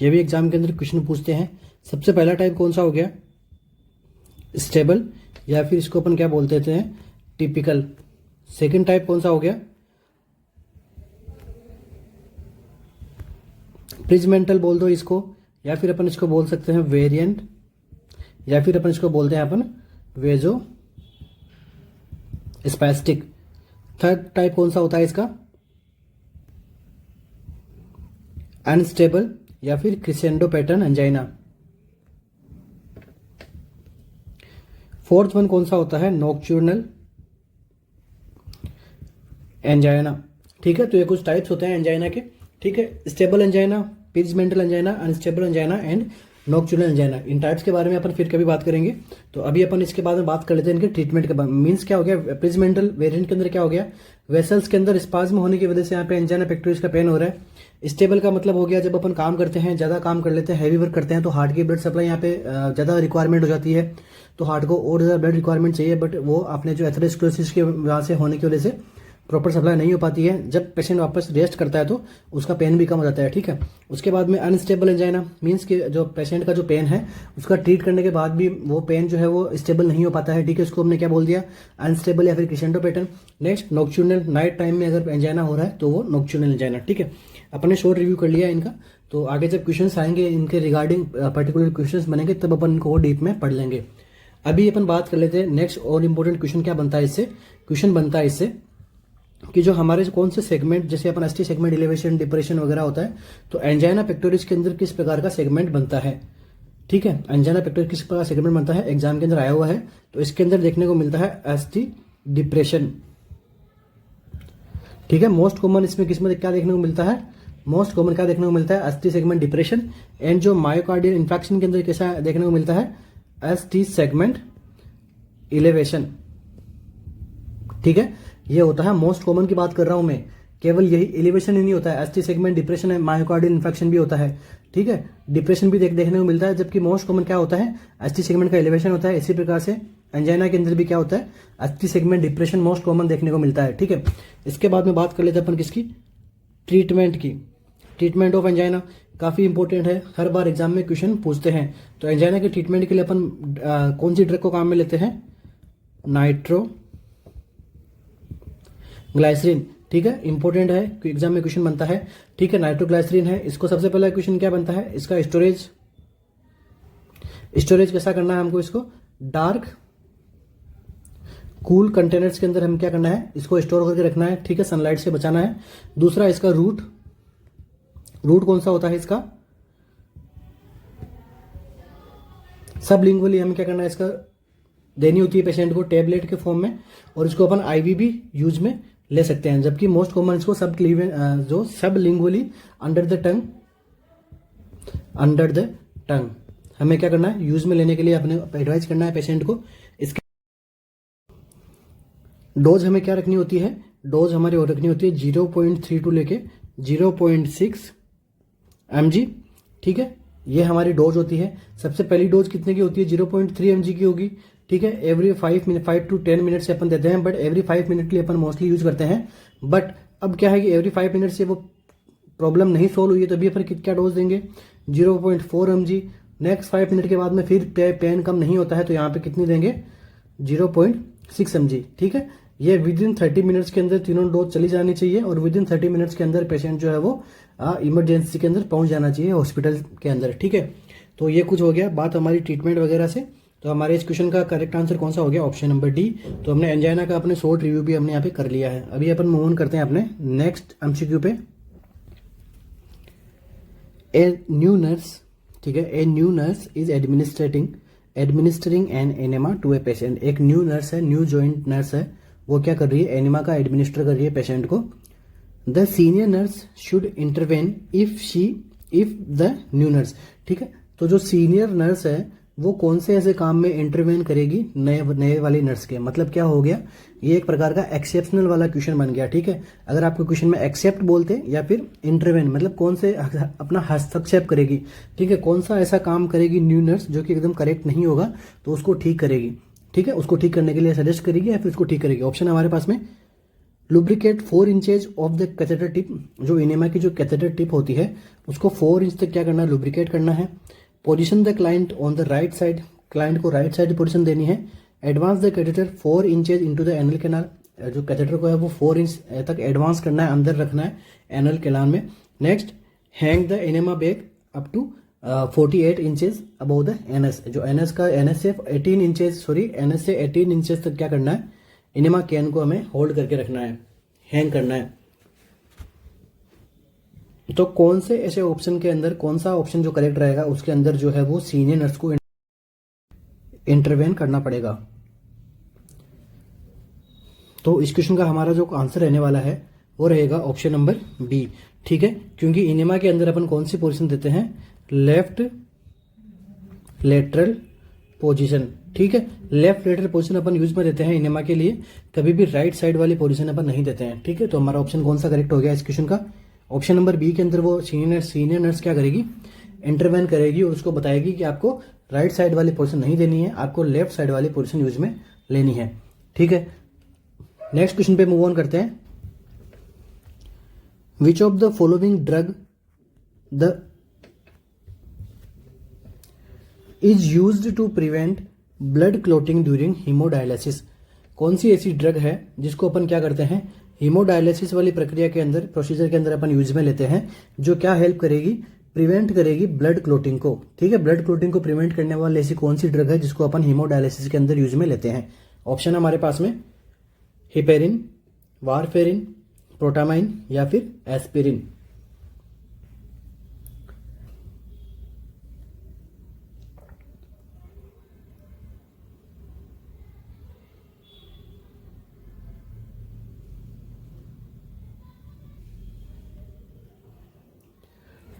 ये भी एग्जाम के अंदर क्वेश्चन पूछते हैं। सबसे पहला टाइप कौन सा हो गया? स्टेबल, या फिर इसको अपन क्या बोलते थे, टिपिकल। सेकंड टाइप कौन सा हो गया? प्रिजमेंटल बोल दो इसको, या फिर अपन इसको बोल सकते हैं वेरिएंट, या फिर अपन इसको बोलते हैं अपन वेजो स्पैस्टिक। थर्ड टाइप कौन सा होता है इसका? अनस्टेबल या फिर crescendo pattern angina. Fourth one कौन सा होता है? नॉक्चुर्नल एंजाइना। ठीक है, तो ये कुछ टाइप्स होते हैं एंजाइना के। ठीक है, stable angina, Prinzmetal angina, unstable angina and nocturnal angina. इन टाइप्स के बारे में अपन फिर कभी बात करेंगे। तो अभी अपन इसके बाद में बात कर लेते हैं इनके ट्रीटमेंट के बारे में। मीन्स क्या हो गया? प्रिजमेंटल वेरिएंट के अंदर क्या हो गया? वेसल्स के अंदर स्पाज्म होने की वजह से यहाँ पे एंजाइना पेक्टोरिस का पेन हो रहा है। स्टेबल का मतलब हो गया जब अपन काम करते हैं, ज़्यादा काम कर लेते हैं, हैवी वर्क करते हैं, तो हार्ट की ब्लड सप्लाई यहाँ पे ज़्यादा रिक्वायरमेंट हो जाती है, तो हार्ट को और ज़्यादा ब्लड रिक्वायरमेंट चाहिए, बट वो अपने जो एथेरोस्क्लेरोसिस के वजह से होने की वजह से प्रॉपर सप्लाई नहीं हो पाती है। जब पेशेंट वापस रेस्ट करता है तो उसका पेन भी कम हो जाता है। ठीक है, उसके बाद में अनस्टेबल एंजाइना, मीन्स कि जो पेशेंट का जो पेन है उसका ट्रीट करने के बाद भी वो पेन जो है वो स्टेबल नहीं हो पाता है। ठीक है, इसको हमने क्या बोल दिया? अनस्टेबल या फिर crescendo pattern. Next nocturnal, night time में अगर एंजाइना हो रहा है तो वो नॉक्चुर्नल एंजाइना। ठीक है, अपने शॉर्ट रिव्यू कर लिया इनका। तो आगे जब क्वेश्चंस आएंगे इनके रिगार्डिंग पर्टिकुलर क्वेश्चंस बनेंगे तब अपन इनको और डीप में पढ़ लेंगे। अभी अपन बात कर लेते हैं नेक्स्ट और इम्पोर्टेंट क्वेश्चन क्या बनता है इससे। क्वेश्चन बनता है इससे कि जो हमारे कौन से सेगमेंट, जैसे अपन एसटी सेगमेंट, इलेवेशन, डिप्रेशन वगैरह होता है, तो एंजाइना पेक्टोरिस के अंदर किस प्रकार का सेगमेंट बनता है। ठीक है, एंजाइना पेक्टोरिस किस प्रकार का सेगमेंट बनता है, एग्जाम के अंदर आया हुआ है। तो इसके अंदर देखने को मिलता है एसटी डिप्रेशन। ठीक है, मोस्ट कॉमन इसमें किसमें क्या देखने को मिलता है? मोस्ट कॉमन क्या देखने को मिलता है? ST segment depression. एंड जो मायोकार्डियल इन्फेक्शन के अंदर कैसा देखने को मिलता है? ST segment elevation. ठीक है, ये होता है मोस्ट कॉमन की बात कर रहा हूं मैं। केवल यही एलिवेशन ही नहीं होता है, एसटी सेगमेंट डिप्रेशन है, मायोकार्डियल इन्फेक्शन भी होता है। ठीक है, डिप्रेशन भी देखने को मिलता है, जबकि मोस्ट कॉमन क्या होता है? एसटी सेगमेंट का एलिवेशन होता है। इसी प्रकार से एंजाइना के अंदर भी क्या होता है? ST segment depression most common देखने को मिलता है। ठीक है, इसके बाद में बात कर लेते हैं अपन किसकी? ट्रीटमेंट की। ट्रीटमेंट ऑफ एंजाइना काफी इंपॉर्टेंट है, हर बार एग्जाम में क्वेश्चन पूछते हैं। तो एंजाइना के ट्रीटमेंट के लिए अपन कौन सी ड्रग को काम में लेते हैं? Nitro glycerine. ठीक है, इंपॉर्टेंट है, एग्जाम में क्वेश्चन बनता है। ठीक है, नाइट्रोग्लाइसरीन है। इसको सबसे पहला क्वेश्चन क्या बनता है? इसका स्टोरेज कैसा करना है हमको? इसको डार्क कूल कंटेनर्स के अंदर हम क्या करना है? इसको स्टोर करके रखना है। ठीक है, सनलाइट से बचाना है। दूसरा इसका रूट कौन सा होता है इसका? सबलिंगुअली हमें क्या करना है? इसका देनी होती है पेशेंट को टेबलेट के फॉर्म में, और इसको अपन आईवी भी यूज में ले सकते हैं। जबकि मोस्ट कॉमन इसको सबलिंगुअली अंडर द टंग हमें क्या करना है? यूज में लेने के लिए अपने एडवाइज करना है पेशेंट को। इसके डोज हमें क्या रखनी होती है? डोज हमारी और रखनी होती है 0.32 लेके 0.6 mg। ठीक है, ये हमारी डोज होती है। सबसे पहली डोज कितने की होती है? 0.3 mg की होगी। ठीक है, एवरी 5 to 10 मिनट से अपन देते हैं, बट एवरी 5 मिनट के लिए अपन मोस्टली यूज करते हैं। बट अब क्या है कि एवरी 5 मिनट से वो प्रॉब्लम नहीं सोल्व हुई है, तो अभी अपन क्या डोज देंगे? 0.4 mg। नेक्स्ट 5 मिनट के बाद में फिर पेन कम नहीं होता है, तो यहाँ पे कितनी देंगे? 0.6 mg। ठीक है, ये विद इन 30 मिनट्स के अंदर तीनों डोज चली जानी चाहिए, और विद इन 30 मिनट्स के अंदर पेशेंट जो है वो इमरजेंसी के अंदर पहुंच जाना चाहिए हॉस्पिटल के अंदर। ठीक है, तो ये कुछ हो गया बात हमारी ट्रीटमेंट वगैरह से। तो हमारे इस क्वेश्चन का करेक्ट आंसर कौन सा हो गया? Option number D. तो हमने एंजाइना का अपने शॉर्ट रिव्यू भी हमने यहाँ पे कर लिया है। अभी अपन मूव ऑन करते हैं अपने नेक्स्ट एमसीक्यू पे। ए न्यू नर्स, ठीक है, a new nurse is administering an enema to a patient. एक न्यू नर्स है, न्यू ज्वाइंट नर्स है, वो क्या कर रही है? एनिमा का एडमिनिस्टर कर रही है पेशेंट को। The senior nurse should intervene if the new nurse. ठीक है, तो जो सीनियर नर्स है वो कौन से ऐसे काम में इंटरवेन करेगी नए वाली नर्स के? मतलब क्या हो गया? ये एक प्रकार का एक्सेप्शनल वाला क्वेश्चन बन गया। ठीक है, अगर आपको क्वेश्चन में एक्सेप्ट बोलते या फिर इंटरवेन, मतलब कौन से अपना हस्तक्षेप करेगी। ठीक है, कौन सा ऐसा काम करेगी न्यू नर्स जो कि एकदम करेक्ट नहीं होगा, तो उसको ठीक करेगी। ठीक है, उसको ठीक करने के लिए सजेस्ट करेगी या फिर उसको ठीक करेगी। ऑप्शन हमारे पास में lubricate 4 inches of the catheter tip, जो इनेमा की जो कैथेटर टिप होती है उसको 4 इंच तक क्या करना है, लुब्रिकेट करना है। Position the client on the right side, client को राइट साइड पोजीशन देनी है। Advance the catheter 4 inches into the anal canal, जो कैथेटर को है वो 4 इंच तक एडवांस करना है, अंदर रखना है एनल कैनाल में। Next, hang the enema bag up to 48 inches above the anus, जो एनएस का एनएस से 18 इंचेस एनएस से 18 इंचेस तक क्या करना है, इनेमा कैन को हमें होल्ड करके रखना है, हैंग करना है। तो कौन से ऐसे ऑप्शन के अंदर कौन सा ऑप्शन जो करेक्ट रहेगा, उसके अंदर जो है वो सीनियर नर्स को इंटरवेन करना पड़ेगा। तो इस क्वेश्चन का हमारा जो आंसर रहने वाला है वो रहेगा ऑप्शन नंबर बी, ठीक है। क्योंकि इनेमा के अंदर अपन कौन सी पोजीशन देते हैं, लेफ्ट लेटरल पोजीशन, ठीक है। लेफ्ट लेटरल पोजीशन अपन यूज में देते हैं इनेमा के लिए, कभी भी राइट साइड वाली पोजीशन अपन नहीं देते हैं, ठीक है। तो हमारा ऑप्शन कौन सा करेक्ट हो गया इस क्वेश्चन का, ऑप्शन नंबर बी के अंदर वो सीनियर नर्स क्या करेगी, इंटरवेन करेगी और उसको बताएगी कि आपको राइट साइड वाली पोजीशन नहीं देनी है, आपको लेफ्ट साइड वाली पोजीशन यूज में लेनी है, ठीक है। नेक्स्ट क्वेश्चन पे मूव ऑन करते हैं। Which of the following drug the is used to prevent blood clotting during haemodialysis, कौन सी ऐसी ड्रग है जिसको अपन क्या करते हैं, हीमोडायलिसिस वाली प्रक्रिया के अंदर, प्रोसीजर के अंदर अपन यूज में लेते हैं, जो क्या हेल्प करेगी, प्रिवेंट करेगी ब्लड क्लोटिंग को, ठीक है। ब्लड क्लोटिंग को प्रिवेंट करने वाली ऐसी कौन सी ड्रग है जिसको अपन हीमोडायलिसिस के अंदर यूज में लेते हैं। ऑप्शन हमारे पास में हिपेरिन, वारफेरिन, प्रोटामाइन या फिर एस्पिरिन।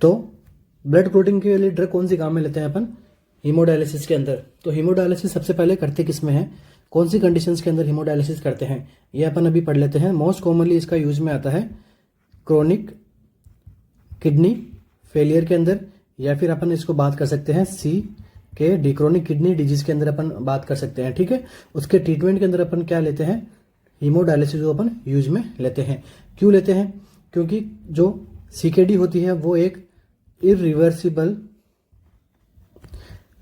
तो ब्लड क्लोटिंग के लिए ड्रग कौन सी काम में लेते हैं अपन, हीमोडायलिसिस के अंदर। तो हीमोडायलिसिस सबसे पहले करते किस में है, कौन सी कंडीशंस के अंदर हीमोडायलिसिस करते हैं, ये अपन अभी पढ़ लेते हैं। मोस्ट कॉमनली इसका यूज में आता है क्रोनिक किडनी फेलियर के अंदर, या फिर अपन इसको बात कर सकते हैं सी के डी, क्रोनिक किडनी डिजीज के अंदर अपन बात कर सकते हैं, ठीक है। उसके ट्रीटमेंट के अंदर अपन क्या लेते हैं, हीमोडायलिसिस को अपन यूज में लेते हैं। क्यों लेते हैं, क्योंकि जो सीकेडी होती है वो एक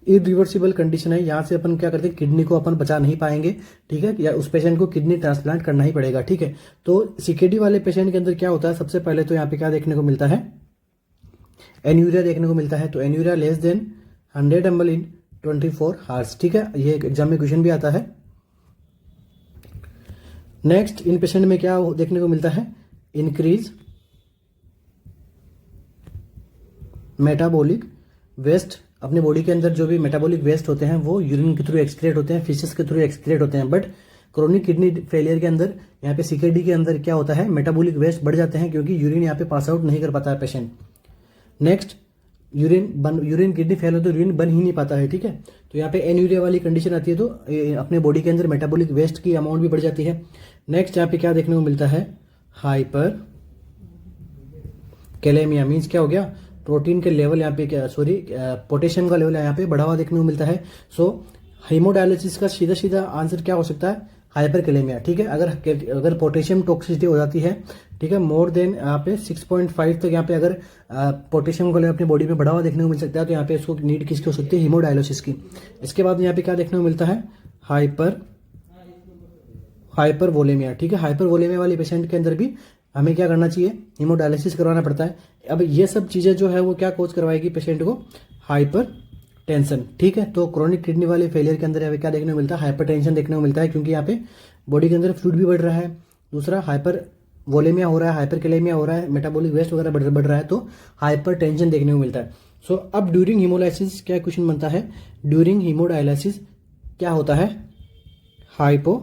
इरिवर्सिबल कंडीशन है, यहाँ से अपन क्या करते हैं, किडनी को अपन बचा नहीं पाएंगे, ठीक है, या उस पेशेंट को किडनी ट्रांसप्लांट करना ही पड़ेगा, ठीक है। तो सीकेडी वाले पेशेंट के अंदर क्या होता है, सबसे पहले तो यहाँ पे क्या देखने को मिलता है, एन्यूरिया देखने को मिलता है। तो एन्यूरिया लेस देन 100 ml इन 24 आवर्स, ठीक है, ये एग्जाम में क्वेश्चन भी आता है। नेक्स्ट, इन पेशेंट में क्या देखने को मिलता है, इंक्रीज मेटाबॉलिक वेस्ट, अपने बॉडी के अंदर जो भी मेटाबॉलिक वेस्ट होते हैं वो यूरिन के थ्रू एक्सक्रीट होते हैं, फिशेस के थ्रू एक्सक्रीट होते हैं। बट क्रोनिक किडनी फेलियर के अंदर, यहाँ पे सीकेडी के अंदर क्या होता है, मेटाबॉलिक वेस्ट बढ़ जाते हैं, क्योंकि यूरिन यहाँ पे पास आउट नहीं कर पाता है patient. Next, urine kidney fail हो तो यूरिन बन ही नहीं पाता है, ठीक है। तो यहाँ पे एन्यूरिया वाली कंडीशन आती है, तो अपने बॉडी के अंदर मेटाबॉलिक वेस्ट की अमाउंट भी बढ़ जाती है। नेक्स्ट, यहाँ पे क्या देखने को मिलता है, हाइपर कैलेमिया, मीन्स क्या हो गया, प्रोटीन के लेवल यहाँ पे क्या, सॉरी पोटेशियम का लेवल यहाँ पे बढ़ा हुआ देखने को मिलता है। सो हीमोडायलिसिस का सीधा सीधा आंसर क्या हो सकता है, हाइपर कैलेमिया, ठीक है। अगर पोटेशियम टॉक्सिसिटी हो जाती है, ठीक है, मोर देन यहाँ पे 6.5 तक यहाँ पे अगर पोटेशियम का लेवल अपनी बॉडी में बढ़ा हुआ देखने को मिल सकता है, तो यहाँ पे इसको नीड किसकी हो सकती है, हीमोडायलिसिस की। इसके बाद यहाँ पे क्या देखने को मिलता है, हाइपर वोलेमिया, ठीक है। हाइपर वोलेमिया वाले पेशेंट के अंदर भी हमें क्या करना चाहिए, हीमोडायलिसिस करवाना पड़ता है। अब ये सब चीजें जो है वो क्या कोज करवाएगी पेशेंट को, हाइपर टेंशन, ठीक है। तो क्रोनिक किडनी वाले फेलियर के अंदर यहाँ पे क्या देखने को मिलता है, हाइपर टेंशन देखने को मिलता है, क्योंकि यहाँ पे बॉडी के अंदर फ्लूइड भी बढ़ रहा है। दूसरा, हाइपर वोलेमिया हो रहा है, हाइपर कैलेमिया हो रहा है, मेटाबॉलिक वेस्ट वगैरह बढ़ रहा है, तो हाइपर टेंशन देखने को मिलता है। सो अब ड्यूरिंग हीमोलाइसिस क्या क्वेश्चन बनता है, ड्यूरिंग हीमोडायलिसिस क्या होता है, हाइपो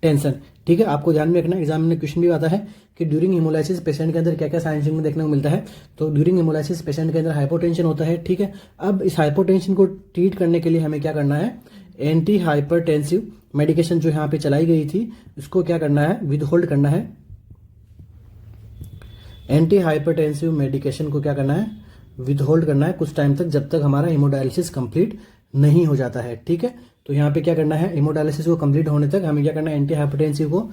टेंशन, ठीक है। आपको ध्यान में रखना, एग्जाम में क्वेश्चन भी आता है कि ड्यूरिंग हीमोलाइसिस पेशेंट के अंदर क्या क्या साइन सिम्टम देखने को मिलता है। तो ड्यूरिंग हीमोलाइसिस पेशेंट के अंदर हाइपोटेंशन होता है, ठीक है। अब इस हाइपोटेंशन को ट्रीट करने के लिए हमें क्या करना है, एंटी हाइपरटेंसिव मेडिकेशन जो यहाँ पे चलाई गई थी उसको क्या करना है, विद होल्ड करना है। एंटी हाइपरटेंसिव मेडिकेशन को क्या करना है, विद होल्ड करना है कुछ टाइम तक, जब तक हमारा हीमोडायलिसिस कंप्लीट नहीं हो जाता है। ठीक है, तो यहाँ पे क्या करना है, हीमोडायलिसिस को कंप्लीट होने तक हमें क्या करना है, एंटी हाइपरटेंसिव को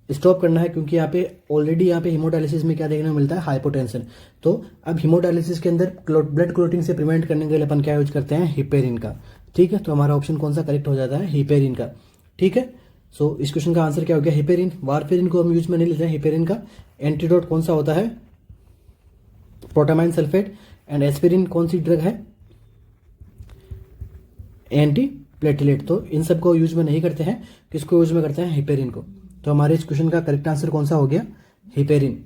स्टॉप करना है, क्योंकि यहाँ पे ऑलरेडी यहाँ पे हीमोडायलिसिस में क्या देखने को मिलता है, हाइपोटेंशन। तो अब हीमोडायलिसिस के अंदर ब्लड क्लोटिंग से प्रिवेंट करने के लिए अपन क्या यूज करते हैं, हिपेरिन का। ठीक है, तो हमारा ऑप्शन कौन सा करेक्ट हो जाता है, हिपेरिन का। ठीक है, सो इस क्वेश्चन का आंसर क्या हो गया, हिपेरिन। वारफेरिन को हम यूज में नहीं लेते हैं, हिपेरिन का एंटीडोट कौन सा होता है, प्रोटामाइन सल्फेट। एंड एस्पिरिन कौन सी ड्रग है, एंटी प्लेटलेट। तो इन सब को यूज में नहीं करते हैं, किसको यूज में करते हैं, हिपेरिन को। तो हमारे इस क्वेश्चन का करेक्ट आंसर कौन सा हो गया, हिपेरिन।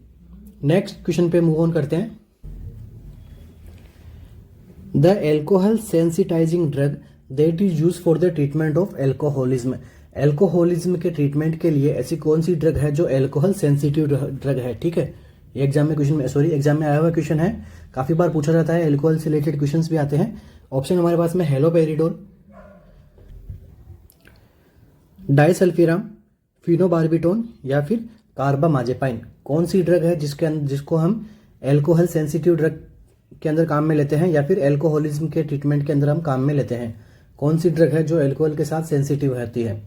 नेक्स्ट क्वेश्चन पे मूव ऑन करते हैं। The alcohol sensitising drug that is use for the treatment of alcoholism. Alcoholism के ट्रीटमेंट के लिए ऐसी कौन सी ड्रग है जो एल्कोहल सेंसिटिव ड्रग है। ठीक है, ये एग्जाम में क्वेश्चन में, सॉरी एग्जाम में आया हुआ क्वेश्चन है, काफी बार पूछा जाता है, एल्कोहल से रिलेटेड क्वेश्चंस भी आते हैं। ऑप्शन हमारे पास में हेलोपेरिडोल, डाइसल्फिराम, फिनोबार्बिटोन या फिर कार्बामाजेपाइन। कौन सी ड्रग है जिसको हम एल्कोहल सेंसिटिव ड्रग के अंदर काम में लेते हैं या फिर एल्कोहलिज्म के ट्रीटमेंट के अंदर हम काम में लेते हैं। कौन सी ड्रग है जो एल्कोहल के साथ सेंसिटिव रहती है।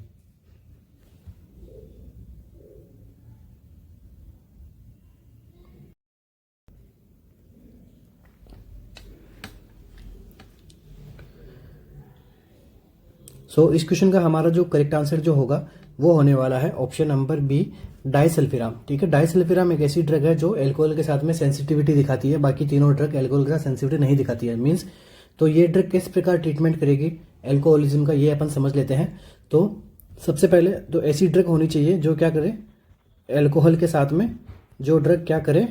सो इस क्वेश्चन का हमारा जो करेक्ट आंसर जो होगा वो होने वाला है ऑप्शन नंबर बी, डाइसल्फिराम। ठीक है, डाइसल्फिराम एक ऐसी ड्रग है जो एल्कोहल के साथ में सेंसिटिविटी दिखाती है, बाकी तीनों ड्रग एल्कोहल के साथ सेंसिटिविटी नहीं दिखाती है। मींस तो ये ड्रग किस प्रकार ट्रीटमेंट करेगी एल्कोहलिज्म का, ये अपन समझ लेते हैं। तो सबसे पहले तो ऐसी ड्रग होनी चाहिए जो क्या करे, एल्कोहल के साथ में जो ड्रग क्या करे,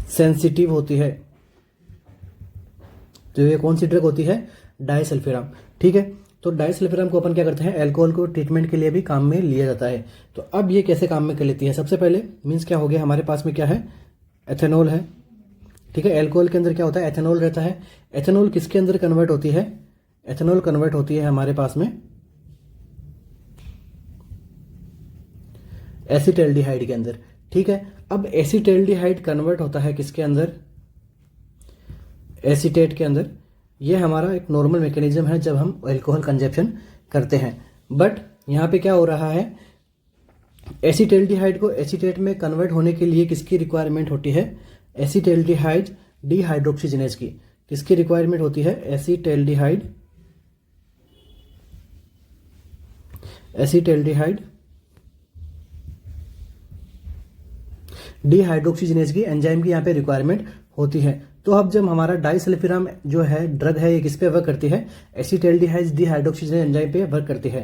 सेंसिटिव होती है। तो ये कौन सी ड्रग होती है, डाइसल्फिराम। ठीक है, तो डाइसल्फिराम को अपन क्या करते हैं, एल्कोहल को ट्रीटमेंट के लिए भी काम में लिया जाता है। तो अब ये कैसे काम में कर लेती है, सबसे पहले मीन्स क्या हो गया, हमारे पास में क्या है, एथेनॉल है। ठीक है, एल्कोहल के अंदर क्या होता है, एथेनॉल रहता है। एथेनॉल किसके अंदर कन्वर्ट होती है, एथेनॉल कन्वर्ट होती है हमारे पास में एसीटल्डिहाइड के अंदर। ठीक है, अब एसीटल्डिहाइड कन्वर्ट होता है किसके अंदर, एसीटेट के अंदर। ये हमारा एक नॉर्मल मैकेनिज्म है जब हम अल्कोहल कंजप्शन करते हैं। बट यहाँ पे क्या हो रहा है, एसीटल्डिहाइड को एसीटेट में कन्वर्ट होने के लिए किसकी रिक्वायरमेंट होती है, एसीटल्डिहाइड डिहाइड्रोक्सीजिनेज की। किसकी रिक्वायरमेंट होती है, एसीटल्डिहाइड डिहाइड्रोक्सीजिनेज की एंजाइम की यहाँ पे रिक्वायरमेंट होती है। तो अब जब हमारा डाइसल्फिराम जो है ड्रग है, ये किस पे वर्क करती है, एसीटल्डिहाइड डिहाइड्रोक्सीजिनेज एंजाइम पे वर्क करती है।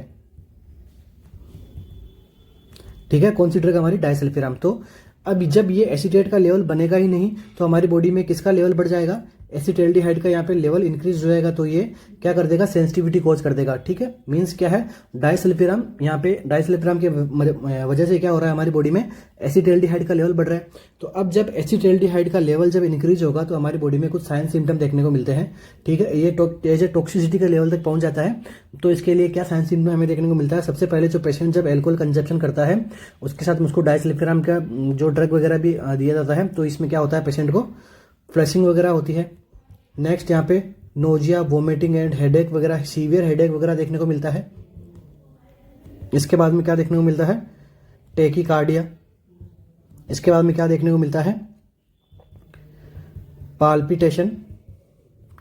ठीक है, कौन सी ड्रग हमारी, डाइसल्फिराम। तो अब जब ये एसीटेट का लेवल बनेगा ही नहीं तो हमारी बॉडी में किसका लेवल बढ़ जाएगा, एसीटल्डिहाइड का यहाँ पे लेवल इंक्रीज हो जाएगा। तो ये क्या कर देगा, सेंसिटिविटी कॉज कर देगा। ठीक है, मींस क्या है, डाइसल्फिराम यहाँ पे डाइसल्फिराम के वजह से क्या हो रहा है, हमारी बॉडी में एसीटल्डिहाइड का लेवल बढ़ रहा है। तो अब जब एसीटल्डिहाइड का लेवल जब इंक्रीज होगा तो हमारी बॉडी में कुछ साइन सिम्टम देखने को मिलते हैं। ठीक है, ये टॉक्सिसिटी के लेवल तक पहुंच जाता है। तो इसके लिए क्या साइन सिम्टम हमें देखने को मिलता है, सबसे पहले जो पेशेंट जब एल्कोहल कंजप्शन करता है उसके साथ उसको डाइसल्फिराम का जो ड्रग वगैरह भी दिया जाता है, तो इसमें क्या होता है, पेशेंट को फ्लशिंग वगैरह होती है। नेक्स्ट यहाँ पे नोजिया, वोमिटिंग एंड हेडेक वगैरह, सीवियर हेडेक वगैरह देखने को मिलता है। इसके बाद में क्या देखने को मिलता है, टेकीकार्डिया। इसके बाद में क्या देखने को मिलता है, पाल्पिटेशन।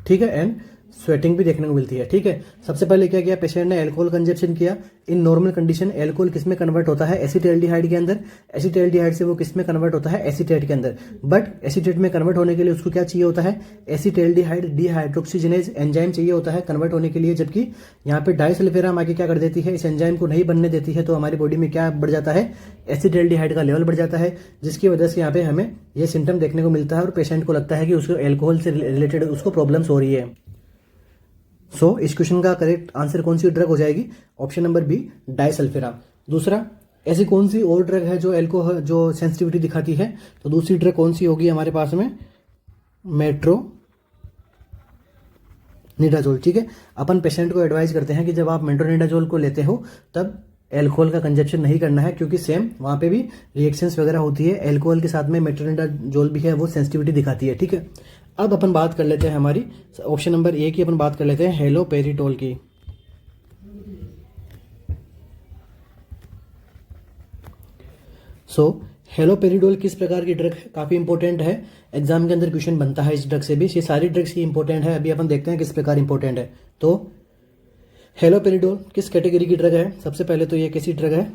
ठीक है, एंड स्वेटिंग भी देखने को मिलती है। ठीक है, सबसे पहले क्या किया, पेशेंट ने एल्कोहल कंजप्शन किया। इन नॉर्मल कंडीशन एल्कोहल किस में कन्वर्ट होता है, एसीटल्डिहाइड के अंदर। एसीटल्डिहाइड से वो किस में कन्वर्ट होता है, एसीटेट के अंदर। बट एसीटेट में कन्वर्ट होने के लिए उसको क्या चाहिए होता है, एसीटल्डिहाइड डिहाइड्रोक्सीजिनेज एंजाइम चाहिए होता है कन्वर्ट होने के लिए। जबकि यहाँ पे डाइसल्फिराम आके क्या कर देती है, इस एंजाइम को नहीं बनने देती है। तो हमारी बॉडी में क्या बढ़ जाता है, एसीटल्डिहाइड का लेवल बढ़ जाता है, जिसकी वजह से यहाँ पे हमें ये सिम्टम देखने को मिलता है और पेशेंट को लगता है कि उसको एल्कोहल से रिलेटेड उसको प्रॉब्लम्स हो रही है। सो इस क्वेश्चन का करेक्ट आंसर कौन सी ड्रग हो जाएगी, ऑप्शन नंबर बी, डाइसल्फिराम। दूसरा, ऐसी कौन सी और ड्रग है जो एल्कोहल जो सेंसिटिविटी दिखाती है, तो दूसरी ड्रग कौन सी होगी हमारे पास में, मेट्रोनिडाजोल। ठीक है, अपन पेशेंट को एडवाइस करते हैं कि जब आप मेट्रोनिडाजोल को लेते हो तब एल्कोहल का कंजप्शन नहीं करना है, क्योंकि सेम वहां पे भी रिएक्शंस वगैरह होती है। एल्कोहल के साथ में मेट्रोनिडाजोल भी है, वो सेंसिटिविटी दिखाती है। ठीक है, अब अपन बात कर लेते हैं हमारी ऑप्शन नंबर ए की, अपन बात कर लेते हैं हेलोपेरिडोल की। हेलोपेरिडोल किस प्रकार की ड्रग है, काफ़ी इंपॉर्टेंट है, एग्जाम के अंदर क्वेश्चन बनता है इस ड्रग से भी। ये सारी ड्रग्स ही इंपॉर्टेंट है, अभी अपन देखते हैं किस प्रकार इंपॉर्टेंट है। तो हेलोपेरिडोल किस कैटेगरी की ड्रग है? सबसे पहले तो ये कैसी ड्रग है?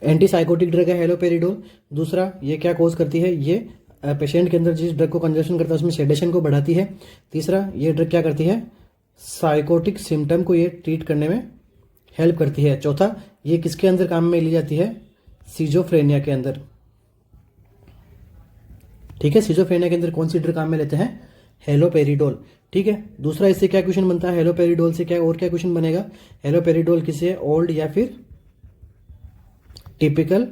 एंटी साइकोटिक ड्रग है हेलोपेरिडोल। दूसरा, ये क्या कोज करती है? ये पेशेंट के अंदर जिस ड्रग को कंजप्शन करता है उसमें सेडेशन को बढ़ाती है। तीसरा, ये ड्रग क्या करती है? साइकोटिक सिम्टम को ये ट्रीट करने में हेल्प करती है। चौथा, ये किसके अंदर काम में ली जाती है? सिजोफ्रेनिया के अंदर। ठीक है, सिजोफ्रेनिया के अंदर कौन सी ड्रग काम में लेते हैं? हेलोपेरिडोल। ठीक है, दूसरा इससे क्या क्वेश्चन बनता है? हेलोपेरिडोल से क्या और क्या क्वेश्चन बनेगा? हेलोपेरिडोल किसे ओल्ड या फिर टिपिकल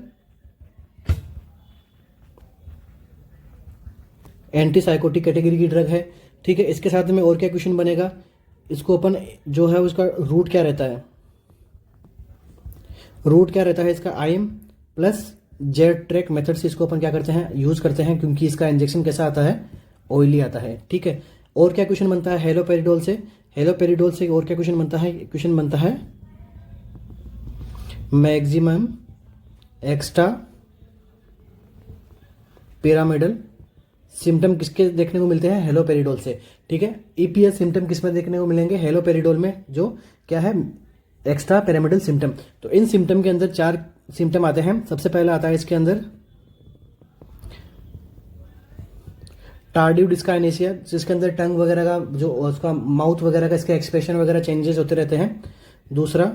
एंटी साइकोटिक कैटेगरी की ड्रग है। ठीक है, इसके साथ में और क्या क्वेश्चन बनेगा? इसको अपन जो है उसका रूट क्या रहता है? रूट क्या रहता है इसका? IM plus Z track method से इसको अपन क्या करते हैं? यूज करते हैं, क्योंकि इसका इंजेक्शन कैसा आता है? ऑयली आता है। ठीक है, और क्या क्वेश्चन बनता है हेलोपेरिडोल से? हेलोपेरिडोल से और क्या क्वेश्चन बनता है? क्वेश्चन बनता है मैक्सिमम एक्स्ट्रा पिरामिडल सिम्टम किसके देखने को मिलते हैं? हेलोपेरिडोल से। ठीक है, ईपीएस सिम्टम किस में देखने को मिलेंगे? हेलोपेरिडोल में, जो क्या है? Extra pyramidal symptom. तो इन सिम्टम के अंदर 4 सिम्टम आते हैं। सबसे पहला आता है इसके अंदर टार्डिव डिस्काइनेसिया, जिसके अंदर टंग वगैरह का जो उसका माउथ वगैरह का इसका एक्सप्रेशन वगैरह चेंजेस होते रहते हैं। दूसरा,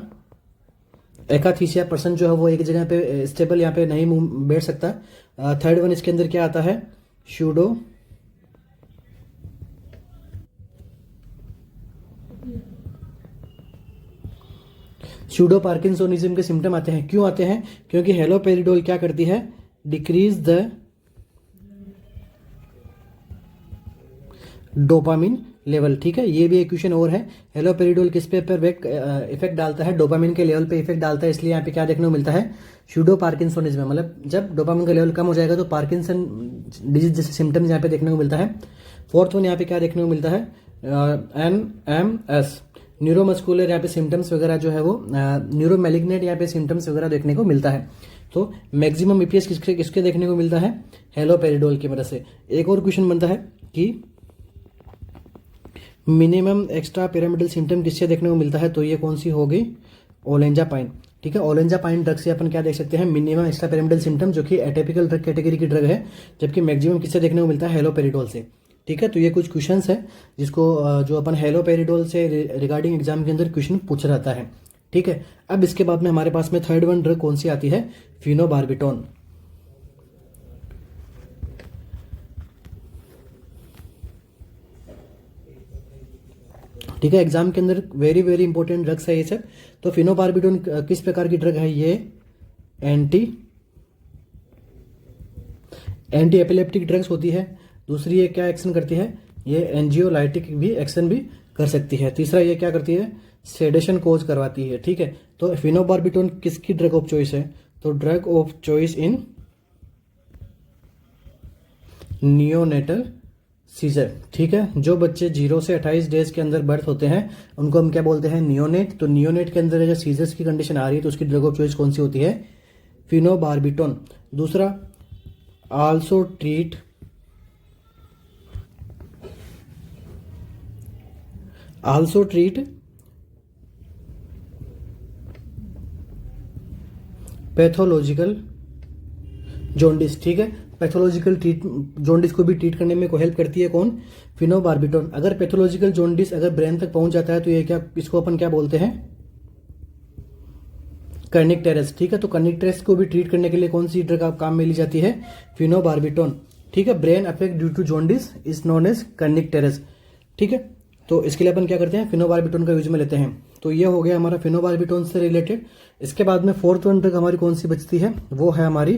एकाथीसिया, पर्सन जो है वो एक जगह पे स्टेबल यहाँ पे नहीं बैठ सकता। थर्ड वन इसके अंदर क्या आता है? सूडो पार्किंसोनिज्म के सिम्टम आते हैं। क्यों आते हैं? क्योंकि हेलोपेरिडोल क्या करती है? Decrease the dopamine level. ठीक है, ये भी एक क्वेश्चन और है। हेलोपेरिडोल किस पे पर इफेक्ट डालता है? डोपामिन के लेवल पे इफेक्ट डालता है, इसलिए यहाँ पे क्या देखने को मिलता है? सूडो पार्किंसोनिज्म, मतलब जब डोपामिन का लेवल कम हो जाएगा तो पार्किंसन डिजीज जैसे सिम्टम्स यहाँ पे देखने को मिलता है। फोर्थ वन यहाँ पे क्या देखने को मिलता है? NMS, न्यूरोमस्कुलर यहाँ पे सिम्टम्स वगैरह जो है वो न्यूरोमेलिग्नेट यहाँ पे सिम्टम्स वगैरह देखने को मिलता है। तो मैक्सिमम ईपीएस किसके किसके देखने को मिलता है? हेलोपेरिडोल की मदद से। एक और क्वेश्चन बनता है कि मिनिमम एक्स्ट्रा पिरामिडल सिम्टम किससे देखने को मिलता है? तो ये कौन सी होगी? ओलेंजापाइन। ठीक है, ओलेंजापाइन ड्रग से अपन क्या देख सकते हैं? मिनिमम एक्स्ट्रा पिरामिडल सिम्टम, जो कि एटिपिकल ड्रग कैटेगरी की ड्रग है, जबकि मैक्सिमम किससे देखने को मिलता है? हेलोपेरिडोल से। ठीक है, तो ये कुछ क्वेश्चंस है जिसको जो अपन हेलोपेरिडोल से रिगार्डिंग एग्जाम के अंदर क्वेश्चन पूछ रहता है। ठीक है, अब इसके बाद में हमारे पास में थर्ड वन ड्रग कौन सी आती है? फिनोबार्बिटोन। ठीक है, एग्जाम के अंदर वेरी वेरी इंपॉर्टेंट ड्रग्स है ये सब। तो फिनोबार्बिटोन किस प्रकार की ड्रग है? ये एंटी एपिलेप्टिक ड्रग्स होती है। दूसरी, ये क्या एक्शन करती है? ये एंजियोलाइटिक भी एक्शन भी कर सकती है। तीसरा, ये क्या करती है? सेडेशन कोज करवाती है। ठीक है, तो फिनोबार्बिटोन किसकी ड्रग ऑफ चॉइस है? तो drug of choice in neonatal seizure. ठीक है, जो बच्चे 0 से 28 डेज के अंदर बर्थ होते हैं उनको हम क्या बोलते हैं? नियोनेट। तो नियोनेट के अंदर अगर सीजर्स की कंडीशन आ रही है तो उसकी ड्रग ऑफ चॉइस कौन सी होती है? फिनोबार्बिटोन। दूसरा, आल्सो ट्रीट पैथोलॉजिकल जॉन्डिस। ठीक है, पैथोलॉजिकल जॉन्डिस को भी ट्रीट करने में को हेल्प करती है कौन? फिनोबार्बिटोन। अगर पैथोलॉजिकल जॉन्डिस अगर ब्रेन तक पहुंच जाता है तो ये क्या, इसको अपन क्या बोलते हैं? कर्निकटेरस। ठीक है, तो कर्निकटेरस को भी ट्रीट करने के लिए कौन सी ड्रग काम में ली जाती है? फिनोबार्बिटोन। ठीक है, brain affect due to jaundice is known as kernicterus. ठीक है, तो इसके लिए अपन क्या करते हैं? फिनोबार्बिटोन का यूज में लेते हैं। तो ये हो गया हमारा फिनोबार्बिटोन से रिलेटेड। इसके बाद में फोर्थ वन ड्रग हमारी कौन सी बचती है? वो है हमारी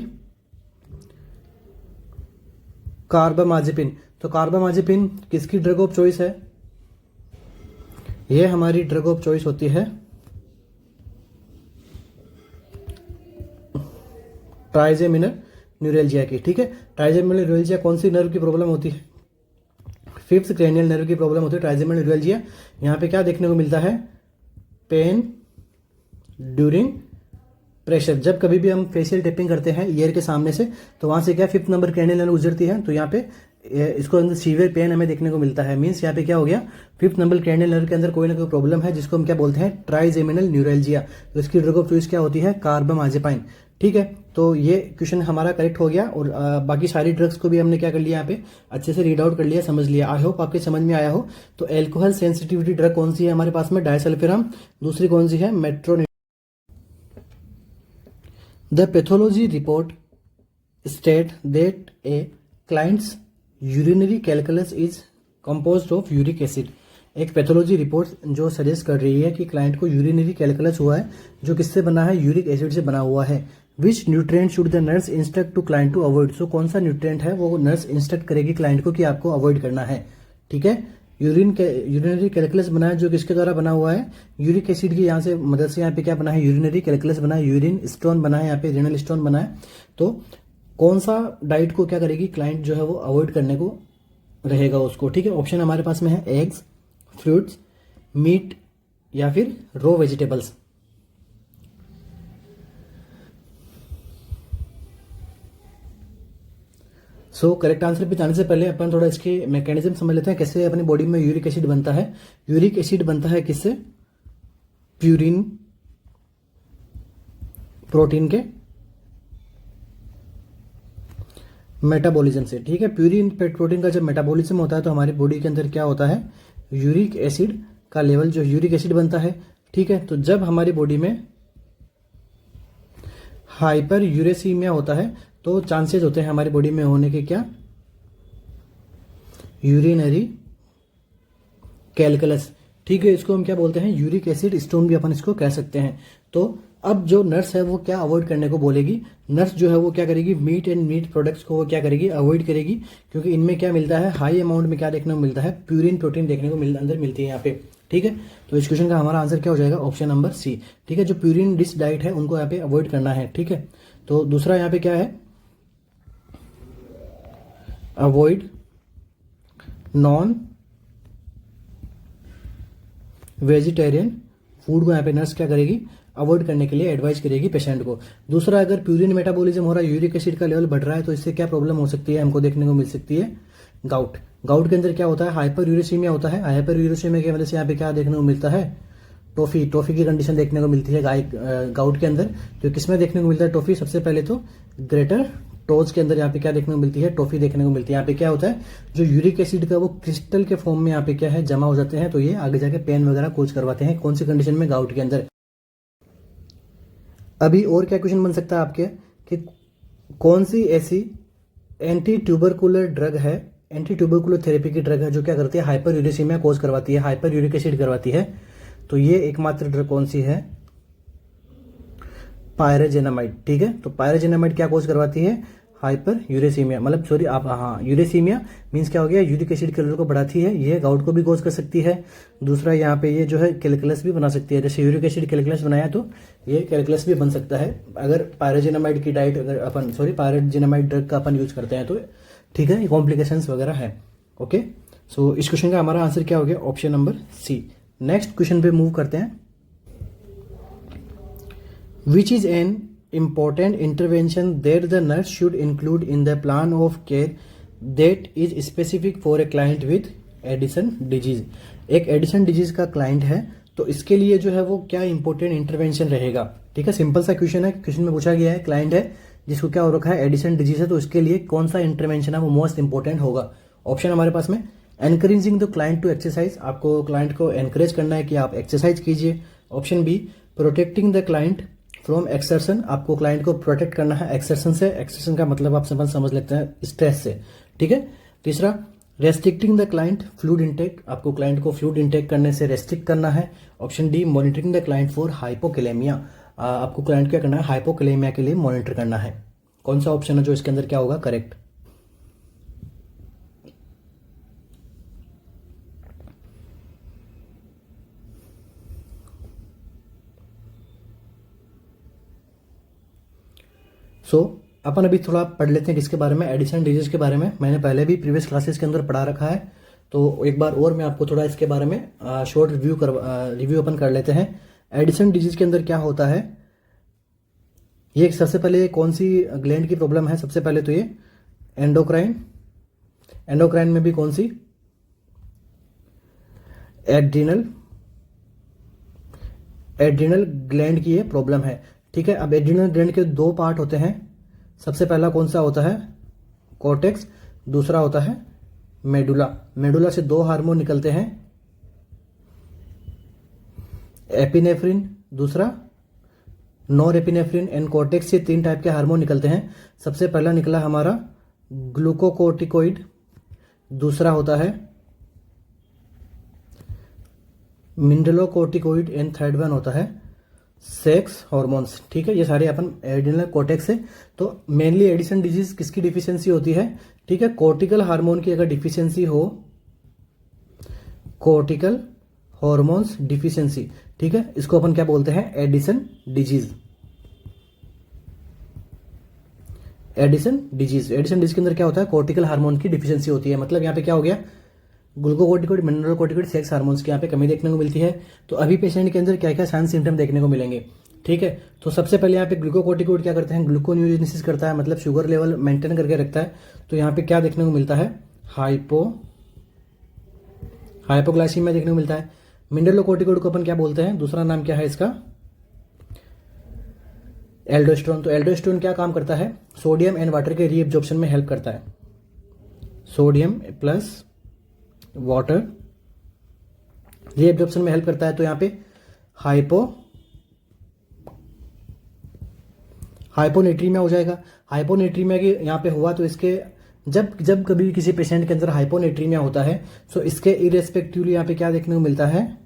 कार्बामाजेपिन। तो कार्बामाजेपिन किसकी ड्रग ऑफ चॉइस है? ये हमारी ड्रग ऑफ चॉइस होती है ट्राइजेमिनल न्यूरैल्जिया की, ठीक है। ट्राइजेमिनल न्यूरैल्जिया कौन सी नर्व की प्रॉब्लम होती है? फिफ्थ क्रेनियल नर्व की प्रॉब्लम होती है ट्राइजेमिनल न्यूरैल्जिया। यहाँ पे क्या देखने को मिलता है? Pen during pressure. जब कभी भी हम फेशियल टेपिंग करते हैं ईयर के सामने से, तो वहां से क्या फिफ्थ नंबर क्रेनियल नर्व गुजरती है, तो यहाँ पे इसको अंदर सीवियर पेन हमें देखने को मिलता है। मीन्स यहाँ पे क्या हो गया? फिफ्थ नंबर क्रेनियल नर्व के अंदर कोई ना कोई प्रॉब्लम है, जिसको हम क्या बोलते हैं? Trigeminal neuralgia. तो इसकी ड्रग ऑफ चॉइस क्या होती है? कार्बामाजेपाइन, ठीक है। तो ये क्वेश्चन हमारा करेक्ट हो गया, और बाकी सारी ड्रग्स को भी हमने क्या कर लिया यहाँ पे अच्छे से रीड आउट कर लिया, समझ लिया। आई होप आपके समझ में आया हो। तो एल्कोहल सेंसिटिविटी ड्रग कौन सी है हमारे पास में? डायसल्फिराम। दूसरी कौन सी है? मेट्रोनिडाम। The pathology report state that a client's urinary calculus is composed of uric acid। एक पैथोलॉजी रिपोर्ट जो सजेस्ट कर रही है कि क्लाइंट को यूरिनरी कैलकुलस हुआ है, जो किससे बना है? यूरिक एसिड से बना हुआ है। Which nutrient should the nurse instruct to client to avoid. So कौन सा न्यूट्रिएंट है वो नर्स इंस्ट्रक्ट करेगी क्लाइंट को कि आपको अवॉइड करना है, ठीक है। यूरिनरी कैलकुलस बना है, जो किसके द्वारा बना हुआ है? यूरिक एसिड की यहाँ से मदद से। यहाँ पे क्या बना है? यूरिनरी कैलकुलस बना है, यूरिन स्टोन बना है, यहाँ पे रीनल स्टोन बना है। तो कौन सा डाइट को क्या करेगी क्लाइंट जो है वो अवॉइड करने को रहेगा उसको, ठीक है। ऑप्शन हमारे पास में है एग्स, फ्रूट्स, मीट या फिर रो वेजिटेबल्स। सो करेक्ट आंसर पे जाने से पहले अपन थोड़ा इसके मैकेनिज्म समझ लेते हैं, कैसे अपनी बॉडी में यूरिक एसिड बनता है। यूरिक एसिड बनता है किससे? प्यूरिन प्रोटीन के मेटाबॉलिज्म से, ठीक है। प्यूरिन प्रोटीन का जब मेटाबॉलिज्म होता है तो हमारी बॉडी के अंदर क्या होता है? यूरिक एसिड का लेवल, जो यूरिक एसिड बनता है, ठीक है। तो जब हमारी बॉडी में हाइपर यूरेसीमिया होता है तो चांसेस होते हैं हमारी बॉडी में होने के क्या? यूरिनरी कैलकुलस, ठीक है। इसको हम क्या बोलते हैं? यूरिक एसिड स्टोन भी अपन इसको कह सकते हैं। तो अब जो नर्स है वो क्या अवॉइड करने को बोलेगी? नर्स जो है वो क्या करेगी? मीट एंड मीट प्रोडक्ट्स को वो क्या करेगी? अवॉइड करेगी, क्योंकि इनमें क्या मिलता है? हाई अमाउंट में क्या देखने को मिलता है? प्यूरिन प्रोटीन देखने को अंदर मिलती है यहाँ पे, ठीक है। तो इस क्वेश्चन का हमारा आंसर क्या हो जाएगा? ऑप्शन नंबर सी, ठीक है। जो प्यूरिन डिश डाइट है उनको यहाँ पे अवॉइड करना है, ठीक है। तो दूसरा यहाँ पे क्या है? अवॉइड नॉन वेजिटेरियन फूड को यहाँ पे नर्स क्या करेगी? अवॉइड करने के लिए एडवाइस करेगी पेशेंट को। दूसरा, अगर प्यूरिन मेटाबॉलिज्म हो रहा है, यूरिक एसिड का लेवल बढ़ रहा है, तो इससे क्या प्रॉब्लम हो सकती है? हमको देखने को मिल सकती है गाउट। गाउट के अंदर क्या होता है? हाइपर यूरेसीमिया होता है। हाइपर यूरेसीमिया की वजह से यहाँ पे क्या देखने को मिलता है? टॉफी की कंडीशन देखने को मिलती है गाउट के अंदर। तो किसमें देखने को मिलता है टॉफी? सबसे पहले तो ग्रेटर टोज के अंदर यहाँ पे क्या देखने को मिलती है? टॉफी देखने को मिलती है। यहाँ पे क्या होता है? जो यूरिक एसिड का वो क्रिस्टल के फॉर्म में यहाँ पे क्या है? जमा हो जाते हैं, तो ये आगे जाके पेन वगैरह कोज करवाते हैं। कौन सी कंडीशन में? गाउट के अंदर। अभी और क्या क्वेश्चन बन सकता है आपके कि कौन सी ऐसी एंटी ट्यूबरकुलर ड्रग है, एंटी ट्यूबरकुलर थेरेपी की ड्रग है, जो क्या करती है? हाइपर यूरेसीमिया कोज करवाती है, हाइपर यूरिक एसिड करवाती है। तो ये एकमात्र ड्रग कौन सी है? पायरेजेनामाइड, ठीक है। तो पायरेजेनामाइड क्या कोज करवाती है? हाइपर यूरेसीमिया, मतलब सॉरी आप, हाँ, यूरेसीमिया मीन्स क्या हो गया? यूरिक एसिड के लेवल को बढ़ाती है। ये गाउट को भी कोज कर सकती है। दूसरा यहाँ पे ये जो है कैलकुलस भी बना सकती है। जैसे यूरिक एसिड कैलकुलस बनाया तो ये कैलकुलस भी बन सकता है, अगर पायरेजेनामाइड की डाइट, अगर अपन पायरेजेनामाइड ड्रग का अपन यूज करते हैं तो, ठीक है। कॉम्प्लिकेशंस वगैरह है, ओके। सो इस क्वेश्चन का हमारा आंसर क्या हो गया? Option number C. Next question पे मूव करते हैं। Which is an important intervention that the nurse should include in the plan of care that is specific for a client with Addison disease. एक Addison disease का client है, तो इसके लिए जो है वो क्या इंपॉर्टेंट इंटरवेंशन रहेगा, ठीक है। सिंपल सा क्वेश्चन है। क्वेश्चन में पूछा गया है क्लाइंट है जिसको क्या हो रखा है? एडिसन डिजीज है, तो इसके लिए कौन सा इंटरवेंशन है वो मोस्ट इंपॉर्टेंट होगा। ऑप्शन हमारे पास में encouraging the client to exercise, आपको क्लाइंट को एनकरेज करना है कि आप एक्सरसाइज कीजिए। Option B, protecting the client from exertion, आपको क्लाइंट को प्रोटेक्ट करना है एक्सर्शन से। एक्सर्शन का मतलब आप समझ लेते हैं स्ट्रेस से, ठीक है। तीसरा, restricting the client fluid intake, आपको क्लाइंट को फ्लूइड इंटेक करने से रेस्ट्रिक्ट करना है। Option D, monitoring the client for hypokalemia, आपको क्लाइंट क्या करना है? हाइपोकैलेमिया के लिए मॉनिटर करना है। कौन सा ऑप्शन है जो इसके अंदर क्या होगा? करेक्ट। सो अपन अभी थोड़ा पढ़ लेते हैं किसके बारे में, एडिशन डिजीज के बारे में। मैंने पहले भी प्रीवियस क्लासेस के अंदर पढ़ा रखा है, तो एक बार और मैं आपको थोड़ा इसके बारे में शॉर्ट रिव्यू अपन कर लेते हैं। एडिशन डिजीज के अंदर क्या होता है, ये सबसे पहले कौन सी ग्लैंड की प्रॉब्लम है, सबसे पहले तो ये एंडोक्राइन, एंडोक्राइन में भी कौन सी, एड्रिनल, एड्रिनल ग्लैंड की ये प्रॉब्लम है। ठीक है, अब एड्रिनल ग्लैंड के दो पार्ट होते हैं, सबसे पहला कौन सा होता है, कॉर्टेक्स, दूसरा होता है मेडुला। मेडुला से दो हार्मोन निकलते हैं, एपिनेफ्रिन, दूसरा नॉर एपिनेफ्रिन एंड कॉर्टेक्स से तीन टाइप के हार्मोन निकलते हैं। सबसे पहला निकला हमारा ग्लूकोकोर्टिकोइड, दूसरा होता है मिनरलोकोर्टिकोइड एंड थर्ड वन होता है सेक्स हार्मोन्स। ठीक है, ये सारे अपन एडिनल कॉर्टेक्स है। तो मेनली एडिशन डिजीज किसकी डिफिशियंसी होती है, ठीक है, कोर्टिकल हार्मोन की अगर डिफिशियंसी हो, कोर्टिकल हार्मोन्स डिफिशियंसी, ठीक है, इसको अपन क्या बोलते हैं, Addison disease. Addison disease, Addison disease के अंदर क्या होता है, कोर्टिकल हार्मोन की डिफिशियंसी होती है। मतलब यहाँ पे क्या हो गया, ग्लूकोकोर्टिकोइड, मिनरलोकोर्टिकोइड, सेक्स हार्मोन्स की यहाँ पे कमी देखने को मिलती है। तो अभी पेशेंट के अंदर क्या क्या साइन सिम्टम देखने को मिलेंगे, ठीक है। तो सबसे पहले यहाँ पे ग्लूकोकोर्टिकोइड क्या करते हैं, ग्लूकोन्यूजेनेसिस करता है, मतलब शुगर लेवल मेंटेन करके रखता है। तो यहाँ पे क्या देखने को मिलता है, हाइपोग्लाइसीमिया देखने को मिलता है। मिनरलोकोर्टिकोइड को अपन क्या बोलते हैं, दूसरा नाम क्या है इसका, एल्डोस्टेरोन। तो एल्डोस्टेरोन क्या काम करता है, सोडियम एंड वाटर के रीएब्जॉर्प्शन में हेल्प करता है, सोडियम प्लस वाटर रीएब्जॉर्प्शन में हेल्प करता है। तो यहाँ पे हाइपोनेट्रीमिया हो जाएगा। हाइपोनेट्रीमिया की यहाँ पे हुआ तो इसके जब कभी किसी पेशेंट के अंदर हाइपोनेट्रीमिया होता है तो इसके इरेस्पेक्टिवली यहाँ पे क्या देखने को मिलता है,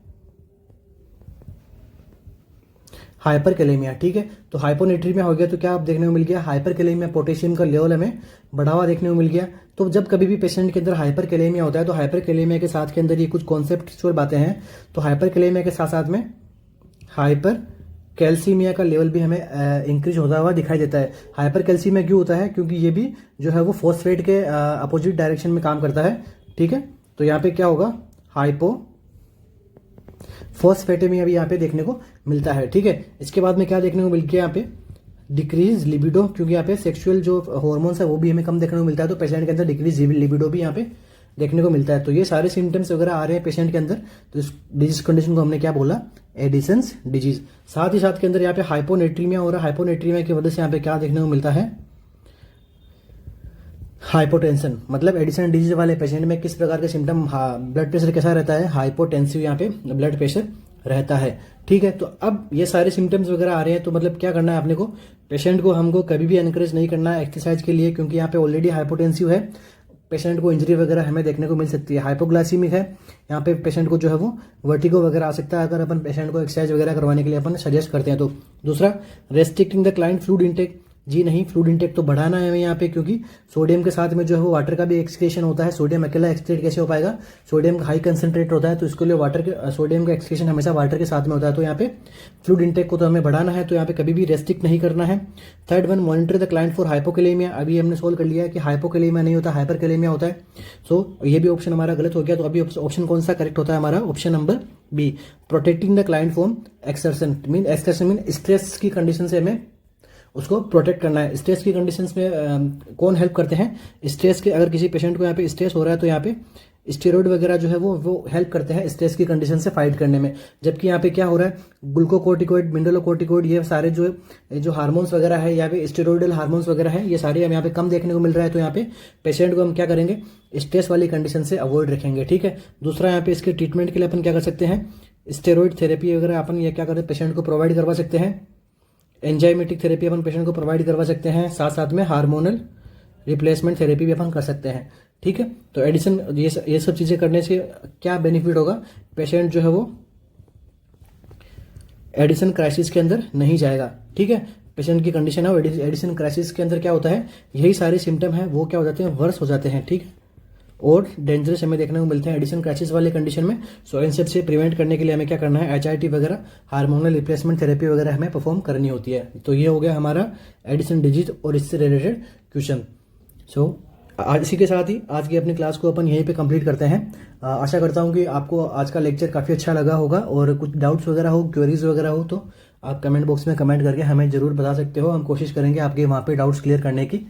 हाइपरकैलेमिया। ठीक है, तो हाइपोनेट्रीमिया हो गया तो क्या आप देखने को मिल गया, हाइपरकैलेमिया, पोटेशियम का लेवल हमें बढ़ावा देखने को मिल गया। तो जब कभी भी पेशेंट के अंदर हाइपरकैलेमिया होता है तो हाइपरकैलेमिया के साथ के अंदर ये कुछ कॉन्सेप्चुअल बातें हैं। तो हाइपरकैलेमिया के साथ साथ में हाइपर कैल्सीमिया का लेवल भी हमें इंक्रीज होता हुआ दिखाई देता है। हाइपर कैल्सीमिया क्यों होता है, क्योंकि ये भी जो है वो फॉस्फेट के अपोजिट डायरेक्शन में काम करता है। ठीक है, तो यहाँ पे क्या होगा, फॉस्फेटेमिया भी यहाँ पे देखने को मिलता है। ठीक है, इसके बाद में क्या देखने को मिल गया, यहाँ पे डिक्रीज लिबिडो, क्योंकि यहाँ पे सेक्सुअल जो हार्मोन्स है वो भी हमें कम देखने को मिलता है। तो पेशेंट के अंदर डिक्रीज लिबिडो भी यहाँ पे देखने को मिलता है। तो ये सारे सिम्टम्स वगैरह आ रहे हैं पेशेंट के अंदर, तो इस डिजीज कंडीशन को हमने क्या बोला, एडिशंस डिजीज। साथ ही साथ के अंदर यहाँ पे हाइपोनेट्रीमिया हो रहा है। हाइपोनेट्रीमिया की वजह से यहाँ पे क्या देखने को मिलता है, हाइपोटेंशन। मतलब एडिशन डिजीज वाले पेशेंट में किस प्रकार के सिम्टम, ब्लड प्रेशर कैसा रहता है, हाइपोटेंसिव यहाँ पे ब्लड प्रेशर रहता है। ठीक है, तो अब ये सारे सिम्टम्स वगैरह आ रहे हैं तो मतलब क्या करना है अपने को, पेशेंट को हमको कभी भी एनकरेज नहीं करना है एक्सरसाइज के लिए, क्योंकि यहाँ पे ऑलरेडी हाइपोटेंसिव है, पेशेंट को इंजरी वगैरह हमें देखने को मिल सकती है। हाइपोग्लाइसीमिक है, यहाँ पे पेशेंट को जो है वो वर्टिगो वगैरह आ सकता है अगर अपन पेशेंट को एक्सरसाइज वगैरह करवाने के लिए अपन सजेस्ट करते हैं। तो दूसरा, restricting the client fluid intake, जी नहीं, फ्लूइड इंटेक तो बढ़ाना है हमें यहाँ पे, क्योंकि सोडियम के साथ में जो है वो वाटर का भी एक्सक्रीशन होता है। सोडियम अकेला एक्सक्रीट कैसे हो पाएगा, सोडियम हाई कंसंट्रेट होता है, तो इसके लिए वाटर के सोडियम का एक्सक्रीशन हमेशा वाटर के साथ में होता है। तो यहाँ पे फ्लूइड इंटेक को तो हमें बढ़ाना है, तो यहाँ पे कभी भी रेस्ट्रिक्ट नहीं करना है। Third one, monitor the client for hypokalemia. अभी हमने सोल्व कर लिया है कि हाइपोकैलेमिया नहीं होता, हाइपरकैलेमिया होता है। सो ये भी ऑप्शन हमारा गलत हो गया। तो अभी ऑप्शन कौन सा करेक्ट होता है हमारा, option number B, protecting the client from exertion. Exertion mean stress की कंडीशन से हमें उसको प्रोटेक्ट करना है। स्ट्रेस की कंडीशंस में कौन हेल्प करते हैं, स्ट्रेस के, अगर किसी पेशेंट को यहाँ पे स्ट्रेस हो रहा है तो यहाँ पे स्टेरॉइड वगैरह जो है वो हेल्प करते हैं स्ट्रेस की कंडीशन से फाइट करने में। जबकि यहाँ पे क्या हो रहा है, ग्लूकोकोर्टिकोइड, मिनरलोकोर्टिकोइड, ये सारे जो हार्मोन्स वगैरह है या फिर स्टेरॉइडल हार्मोन्स वगैरह है, ये सारे हम यहाँ पे कम देखने को मिल रहा है। तो यहाँ पे पेशेंट को हम क्या करेंगे, स्ट्रेस वाली कंडीशन से अवॉइड रखेंगे। ठीक है, दूसरा यहाँ पे इसके ट्रीटमेंट के लिए अपन क्या कर सकते हैं, स्टेरॉइड थेरेपी वगैरह अपन ये क्या करें, पेशेंट को प्रोवाइड करवा सकते हैं। एंजाइमेटिक थेरेपी अपन पेशेंट को प्रोवाइड करवा सकते हैं, साथ साथ में हार्मोनल रिप्लेसमेंट थेरेपी भी अपन कर सकते हैं। ठीक है, तो एडिशन ये सब चीज़ें करने से क्या बेनिफिट होगा, पेशेंट जो है वो एडिशन क्राइसिस के अंदर नहीं जाएगा। ठीक है, पेशेंट की कंडीशन है एडिशन क्राइसिस के अंदर क्या होता है, यही सारे सिम्टम हैं वो क्या हो जाते हैं, वर्स हो जाते हैं। ठीक है, और डेंजरस हमें देखने को मिलते हैं एडिशन क्रैशेस वाले कंडीशन में। सो इन सब से प्रिवेंट करने के लिए हमें क्या करना है, HRT वगैरह, हार्मोनल रिप्लेसमेंट थेरेपी वगैरह हमें परफॉर्म करनी होती है। तो ये हो गया हमारा एडिशन डिजीज और इससे रिलेटेड क्वेश्चन। सो आज इसी के साथ ही आज की अपनी क्लास को अपन यहीं पे कंप्लीट करते हैं। आशा करता हूँ कि आपको आज का लेक्चर काफ़ी अच्छा लगा होगा, और कुछ डाउट्स वगैरह हो, क्वेरीज वगैरह हो तो आप कमेंट बॉक्स में कमेंट करके हमें ज़रूर बता सकते हो। हम कोशिश करेंगे आपके वहाँ पे डाउट्स क्लियर करने की।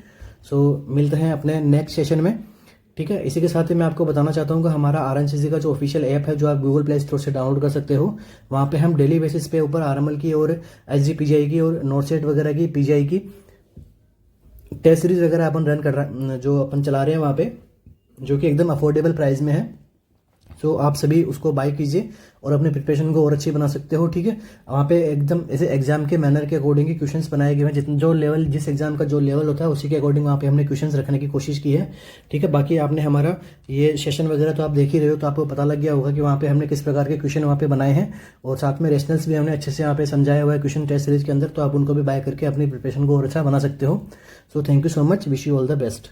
सो मिलते हैं अपने नेक्स्ट सेशन में, ठीक है। इसी के साथ ही मैं आपको बताना चाहता हूँ कि हमारा RNCC का जो ऑफिशियल ऐप है, जो आप गूगल प्ले स्टोर से डाउनलोड कर सकते हो, वहाँ पे हम डेली बेसिस पे ऊपर RML की और SGPGI की और नॉर्सेट वगैरह की, PGI की टेस्ट सीरीज वगैरह अपन रन कर रहा, जो अपन चला रहे हैं वहाँ पे, जो कि एकदम अफोर्डेबल प्राइस में है। सो आप सभी उसको बाय कीजिए और अपने प्रिपरेशन को और अच्छी बना सकते हो, ठीक है। वहाँ पे एकदम ऐसे एग्जाम के मैनर के अकॉर्डिंग ही क्वेश्चंस बनाए गए हैं, जितना जो लेवल, जिस एग्जाम का जो लेवल होता है उसी के अकॉर्डिंग वहाँ पे हमने क्वेश्चंस रखने की कोशिश की है, ठीक है। बाकी आपने हमारा ये सेशन वगैरह तो आप देख ही रहे हो, तो आपको पता लग गया होगा कि वहाँ पे हमने किस प्रकार के क्वेश्चन वहाँ पे बनाए हैं, और साथ में रेशनल्स भी हमने अच्छे से यहाँ पे समझाया हुआ है क्वेश्चन टेस्ट सीरीज के अंदर। तो आप उनको भी बाय करके अपनी प्रिपरेशन को और अच्छा बना सकते हो। So thank you so much, wish you all the best.